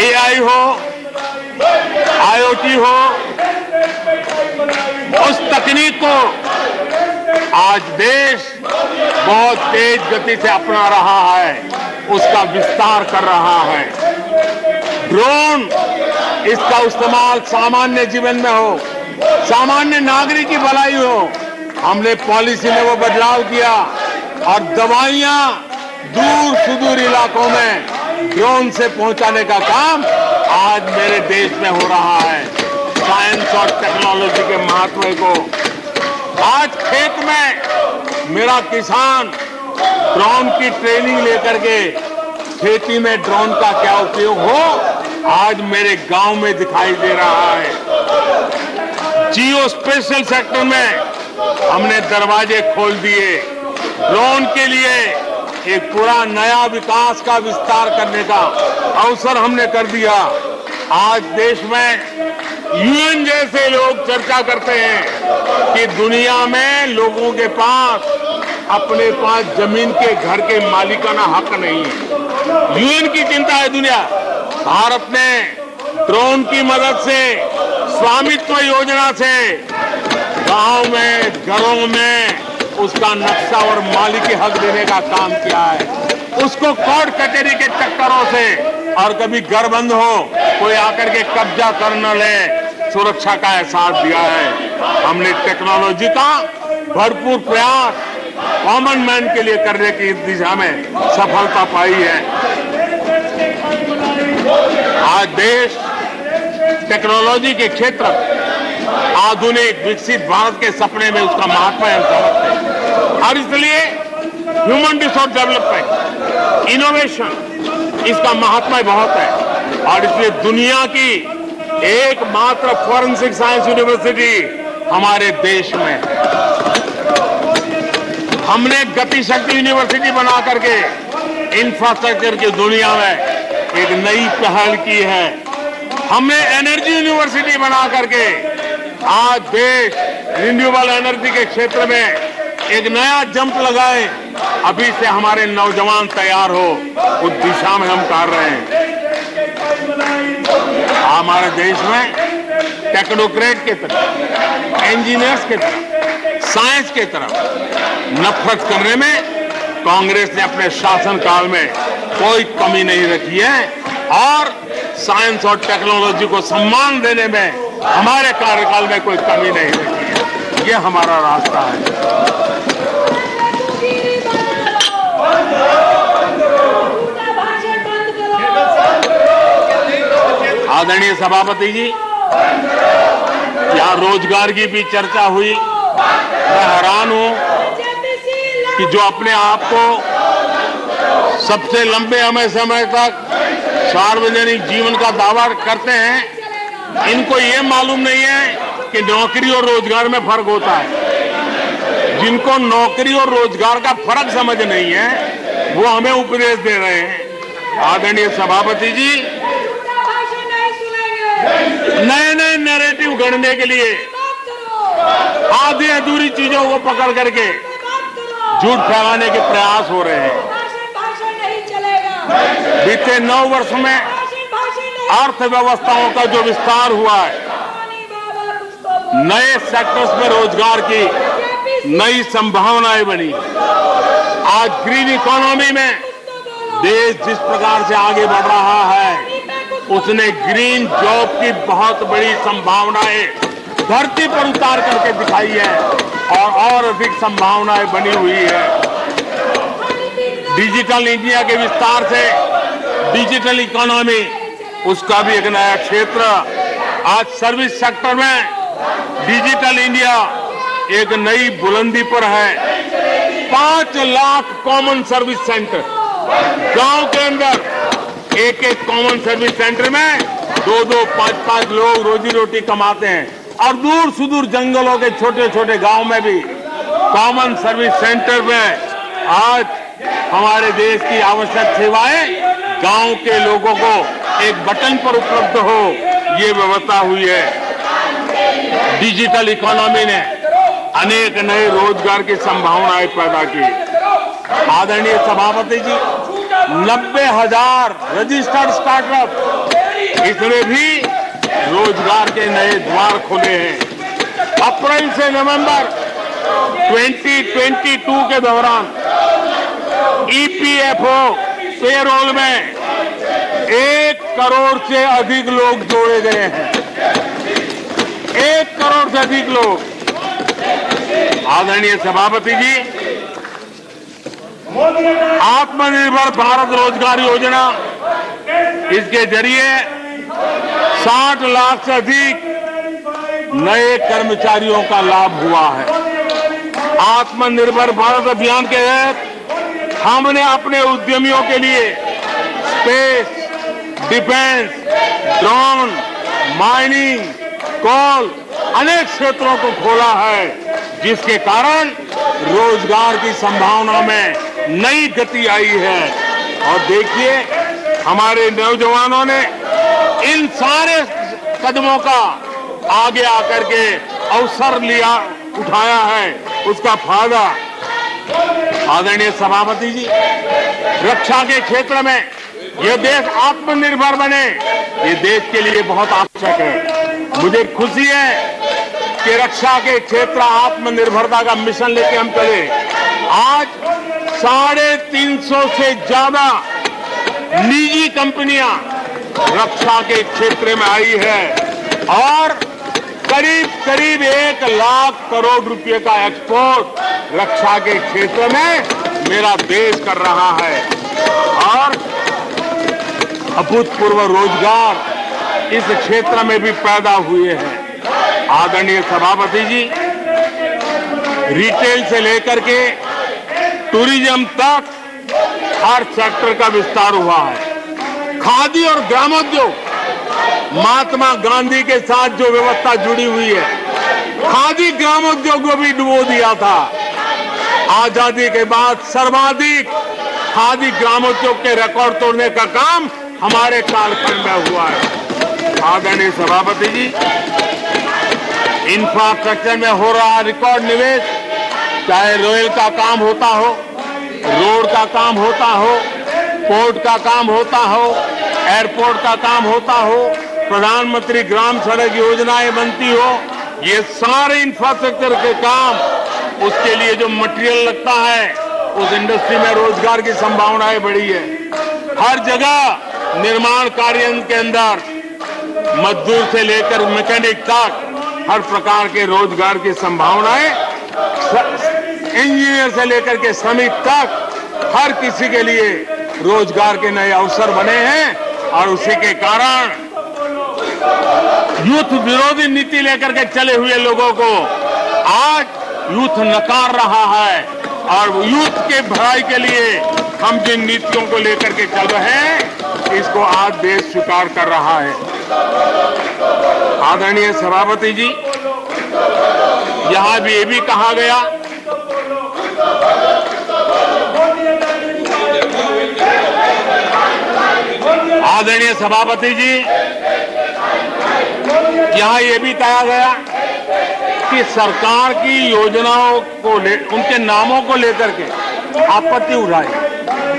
B: AI हो, IoT हो, उस तकनीक को आज देश बहुत तेज गति से अपना रहा है, उसका विस्तार कर रहा है। ड्रोन, इसका इस्तेमाल सामान्य जीवन में हो, सामान्य नागरिक की भलाई हो, हमने पॉलिसी में वो बदलाव किया और दवाइयां दूर सुदूर इलाकों में ड्रोन से पहुंचाने का काम आज मेरे देश में हो रहा है। साइंस और टेक्नोलॉजी के महत्व को आज खेत में मेरा किसान ड्रोन की ट्रेनिंग लेकर के खेती में ड्रोन का क्या उपयोग हो, आज मेरे गांव में दिखाई दे रहा है। जियो स्पेशल सेक्टर में हमने दरवाजे खोल दिए। ड्रोन के लिए एक पूरा नया विकास का विस्तार करने का अवसर हमने कर दिया। आज देश में यूएन जैसे लोग चर्चा करते हैं कि दुनिया में लोगों के पास अपने पास जमीन के घर के मालिकाना हक नहीं है। यूएन की चिंता है दुनिया। भारत ने ड्रोन की मदद से, स्वामित्व योजना से गांव में, घरों में उसका नक्शा और मालिकी हक देने का काम किया है। उसको कोर्ट कचहरी के चक्करों से और कभी घर बंद हो, कोई आकर के कब्जा कर न ले, सुरक्षा का एहसास दिया है। हमने टेक्नोलॉजी का भरपूर प्रयास कॉमन मैन के लिए करने की दिशा में सफलता पाई है। आज देश टेक्नोलॉजी के क्षेत्र आधुनिक विकसित भारत के सपने में उसका महत्व है समझते हैं। और इसलिए ह्यूमन रिसोर्स डेवलपमेंट, इनोवेशन, इसका महत्व बहुत है। और इसलिए दुनिया की एकमात्र फॉरेंसिक साइंस यूनिवर्सिटी हमारे देश में है। हमने गति शक्ति यूनिवर्सिटी बना करके इंफ्रास्ट्रक्चर की दुनिया में एक नई पहल की है। हमने एनर्जी यूनिवर्सिटी बना करके आज देश रिन्यूएबल एनर्जी के क्षेत्र में एक नया जंप लगाए। अभी से हमारे नौजवान तैयार हो, उस दिशा में हम कर रहे हैं। हमारे देश में टेक्नोक्रेट की तरफ, इंजीनियर्स की तरफ, साइंस की तरफ नफरत करने में कांग्रेस ने अपने शासनकाल में कोई कमी नहीं रखी है और साइंस और टेक्नोलॉजी को सम्मान देने में हमारे कार्यकाल में कोई कमी नहीं रखी है। ये हमारा रास्ता है। आदरणीय सभापति जी, यहाँ रोजगार की भी चर्चा हुई। मैं हैरान हूं कि जो अपने आप को सबसे लंबे समय तक सार्वजनिक जीवन का दावा करते हैं, इनको ये मालूम नहीं है कि नौकरी और रोजगार में फर्क होता है। जिनको नौकरी और रोजगार का फर्क समझ नहीं है, वो हमें उपदेश दे रहे हैं। आदरणीय सभापति जी, नए नए नैरेटिव गढ़ने के लिए आधी अधूरी चीजों को पकड़ करके झूठ फैलाने के प्रयास हो रहे हैं। बीते 9 वर्ष में अर्थव्यवस्थाओं का जो विस्तार हुआ है, नए सेक्टर्स में रोजगार की नई संभावनाएं बनी। आज ग्रीन इकोनॉमी में देश जिस प्रकार से आगे बढ़ रहा है, उसने ग्रीन जॉब की बहुत बड़ी संभावनाएं धरती पर उतार करके दिखाई है और अधिक संभावनाएं बनी हुई है। डिजिटल इंडिया के विस्तार से डिजिटल इकोनॉमी, उसका भी एक नया क्षेत्र। आज सर्विस सेक्टर में डिजिटल इंडिया एक नई बुलंदी पर है। 5 लाख कॉमन सर्विस सेंटर, गांव के अंदर एक कॉमन सर्विस सेंटर में 2-2, 5-5 लोग रोजी रोटी कमाते हैं। और दूर सुदूर जंगलों के छोटे छोटे गांव में भी कॉमन सर्विस सेंटर में आज हमारे देश की आवश्यक सेवाएं गांव के लोगों को एक बटन पर उपलब्ध हो, ये व्यवस्था हुई है। डिजिटल इकोनॉमी ने अनेक नए रोजगार की संभावनाएं पैदा की। आदरणीय सभापति जी, 90,000 रजिस्टर्ड स्टार्टअप, इसमें भी रोजगार के नए द्वार खुले हैं। अप्रैल से नवंबर 2022 के दौरान ईपीएफओ पेरोल में 1 करोड़ से अधिक लोग जोड़े गए हैं। 1 करोड़ से अधिक लोग। आदरणीय सभापति जी, आत्मनिर्भर भारत रोजगार योजना, इसके जरिए 60 लाख से अधिक नए कर्मचारियों का लाभ हुआ है। आत्मनिर्भर भारत अभियान के तहत हमने अपने उद्यमियों के लिए स्पेस, डिफेंस, ड्रोन, माइनिंग, कोल, अनेक क्षेत्रों को खोला है, जिसके कारण रोजगार की संभावना में नई गति आई है। और देखिए, हमारे नौजवानों ने इन सारे कदमों का आगे आकर के अवसर लिया, उठाया है, उसका फायदा। आदरणीय सभापति जी, रक्षा के क्षेत्र में यह देश आत्मनिर्भर बने, ये देश के लिए बहुत आवश्यक है। मुझे खुशी है कि रक्षा के क्षेत्र आत्मनिर्भरता का मिशन लेके हम चले। आज 350 से ज्यादा निजी कंपनियां रक्षा के क्षेत्र में आई है और करीब 1 लाख करोड़ रुपए का एक्सपोर्ट रक्षा के क्षेत्र में मेरा देश कर रहा है। और अभूतपूर्व रोजगार इस क्षेत्र में भी पैदा हुए हैं। आदरणीय सभापति जी, रिटेल से लेकर के टूरिज्म तक हर सेक्टर का विस्तार हुआ है। खादी और ग्रामोद्योग, महात्मा गांधी के साथ जो व्यवस्था जुड़ी हुई है, खादी ग्रामोद्योग को भी डुबो दिया था। आजादी के बाद सर्वाधिक खादी ग्रामोद्योग के रिकॉर्ड तोड़ने का काम हमारे कालखंड में हुआ है। आदरणीय सभापति जी, इंफ्रास्ट्रक्चर में हो रहा रिकॉर्ड निवेश, चाहे रेल का काम होता हो, रोड का काम होता हो, पोर्ट का काम होता हो, एयरपोर्ट का काम होता हो, प्रधानमंत्री ग्राम सड़क योजनाएं बनती हो, ये सारे इंफ्रास्ट्रक्चर के काम, उसके लिए जो मटेरियल लगता है, उस इंडस्ट्री में रोजगार की संभावनाएं बढ़ी है। हर जगह निर्माण कार्य के अंदर मजदूर से लेकर मैकेनिक तक हर प्रकार के रोजगार की संभावनाएं, इंजीनियर से लेकर के श्रमिक तक हर किसी के लिए रोजगार के नए अवसर बने हैं। और उसी के कारण यूथ विरोधी नीति लेकर के चले हुए लोगों को आज यूथ नकार रहा है। और यूथ के भलाई के लिए हम जिन नीतियों को लेकर के चल रहे हैं, इसको आज देश स्वीकार कर रहा है। आदरणीय सभापति जी, यहां भी ये भी कहा गया आदरणीय सभापति जी, यहां ये भी कहा गया कि सरकार की योजनाओं को उनके नामों को लेकर के आपत्ति उठाई।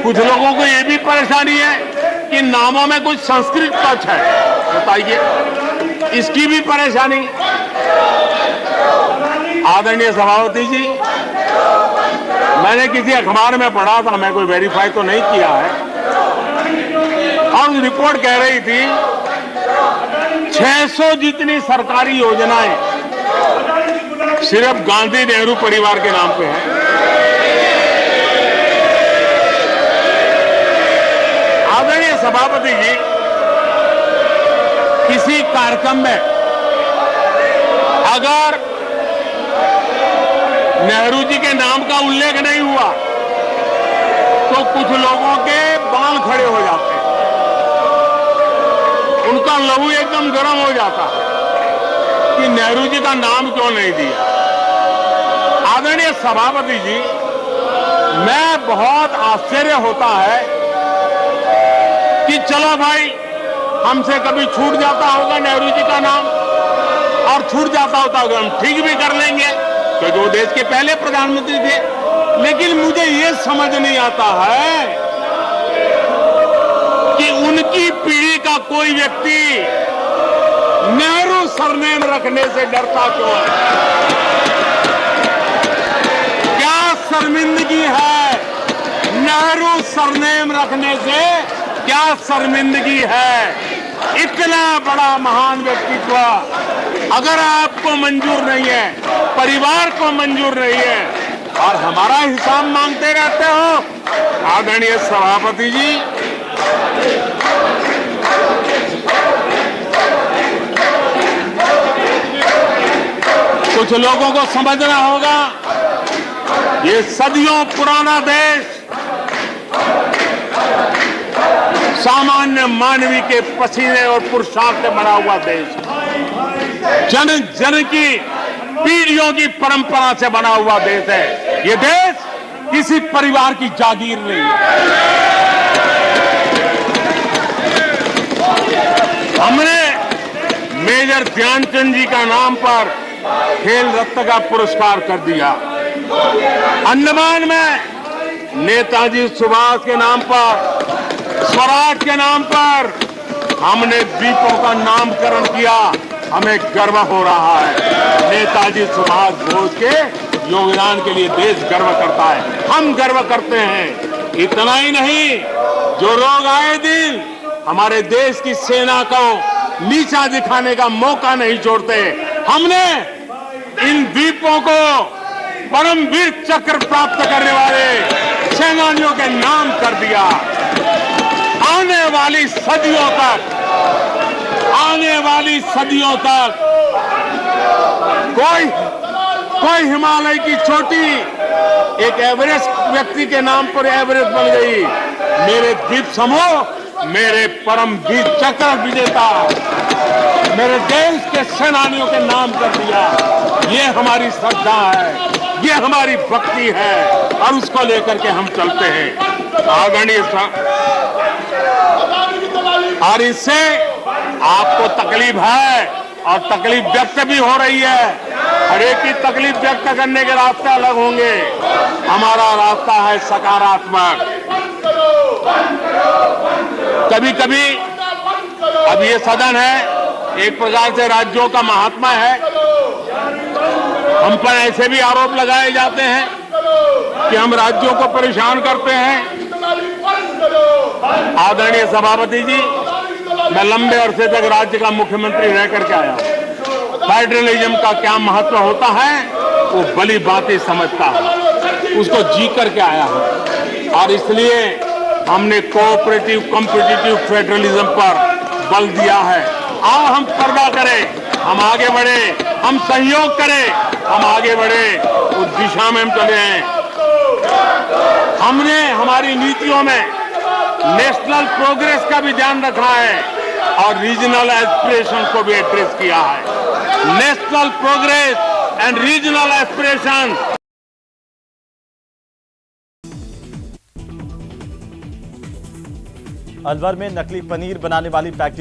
B: कुछ लोगों को ये भी परेशानी है कि नामों में कुछ संस्कृत टच है, बताइए, इसकी भी परेशानी। आदरणीय सभापति जी, मैंने किसी अखबार में पढ़ा था, मैं कोई वेरीफाई तो नहीं किया है, और रिपोर्ट कह रही थी 600 जितनी सरकारी योजनाएं सिर्फ गांधी नेहरू परिवार के नाम पे है। आदरणीय सभापति जी, किसी कार्यक्रम में अगर नेहरू जी के नाम का उल्लेख नहीं हुआ तो कुछ लोगों के बाल खड़े हो जाते हैं, उनका लहू एकदम गर्म हो जाता है कि नेहरू जी का नाम क्यों नहीं दिया। आदरणीय सभापति जी, मैं बहुत आश्चर्य होता है कि चलो भाई, हमसे कभी छूट जाता होगा नेहरू जी का नाम, और छूट जाता होता होगा हम ठीक भी कर लेंगे क्योंकि वो देश के पहले प्रधानमंत्री थे। लेकिन मुझे ये समझ नहीं आता है कि उनकी पीढ़ी का कोई व्यक्ति नेहरू सरनेम रखने से डरता क्यों है। क्या शर्मिंदगी है नेहरू सरनेम रखने से, क्या शर्मिंदगी है। इतना बड़ा महान व्यक्तित्व अगर आपको मंजूर नहीं है, परिवार को मंजूर नहीं है, और हमारा हिसाब मांगते रहते हो। आदरणीय सभापति जी, कुछ लोगों को समझना होगा, ये सदियों पुराना देश सामान्य मानवी के पसीने और पुरुषार्थ से बना हुआ देश, जन जन की पीढ़ियों की परंपरा से बना हुआ देश है। ये देश किसी परिवार की जागीर नहीं है। हमने मेजर ध्यानचंद जी का नाम पर खेल रत्न का पुरस्कार कर दिया। अंडमान में नेताजी सुभाष के नाम पर, स्वराज के नाम पर हमने द्वीपों का नामकरण किया। हमें गर्व हो रहा है। नेताजी सुभाष बोस के योगदान के लिए देश गर्व करता है, हम गर्व करते हैं। इतना ही नहीं, जो लोग आए दिन हमारे देश की सेना को नीचा दिखाने का मौका नहीं छोड़ते, हमने इन द्वीपों को परमवीर चक्र प्राप्त करने वाले सेनानियों के नाम कर दिया। आने वाली सदियों तक कोई हिमालय की चोटी एक एवरेस्ट व्यक्ति के नाम पर एवरेस्ट बन गई। मेरे द्वीप समूह, मेरे परमवीर चक्र विजेता, मेरे देश के सेनानियों के नाम कर दिया। ये हमारी श्रद्धा है, ये हमारी भक्ति है, और उसको लेकर के हम चलते हैं। आदरणीय और इससे आपको तकलीफ है और तकलीफ व्यक्त भी हो रही है। हर एक की तकलीफ व्यक्त करने के रास्ते अलग होंगे। हमारा रास्ता है सकारात्मक। कभी कभी, अब ये सदन है, एक प्रकार से राज्यों का महात्मा है, हम पर ऐसे भी आरोप लगाए जाते हैं कि हम राज्यों को परेशान करते हैं। आदरणीय सभापति जी, मैं लंबे अरसे तक राज्य का मुख्यमंत्री रह करके आया हूं। फेडरलिज्म का क्या महत्व होता है वो भली बातें समझता हूं, उसको जी करके आया हूं, और इसलिए हमने कोऑपरेटिव कॉम्पिटिटिव फेडरलिज्म पर बल दिया है। आओ हम पर्दा करें, हम आगे बढ़े, हम सहयोग करें, हम आगे बढ़े, उस दिशा में हम चले हैं। हमने हमारी नीतियों में नेशनल प्रोग्रेस का भी ध्यान रखा है और रीजनल एस्पिरेशन को भी एड्रेस किया है। National progress and regional aspiration.
D: Alwar में नकली पनीर बनाने वाली फैक्ट्री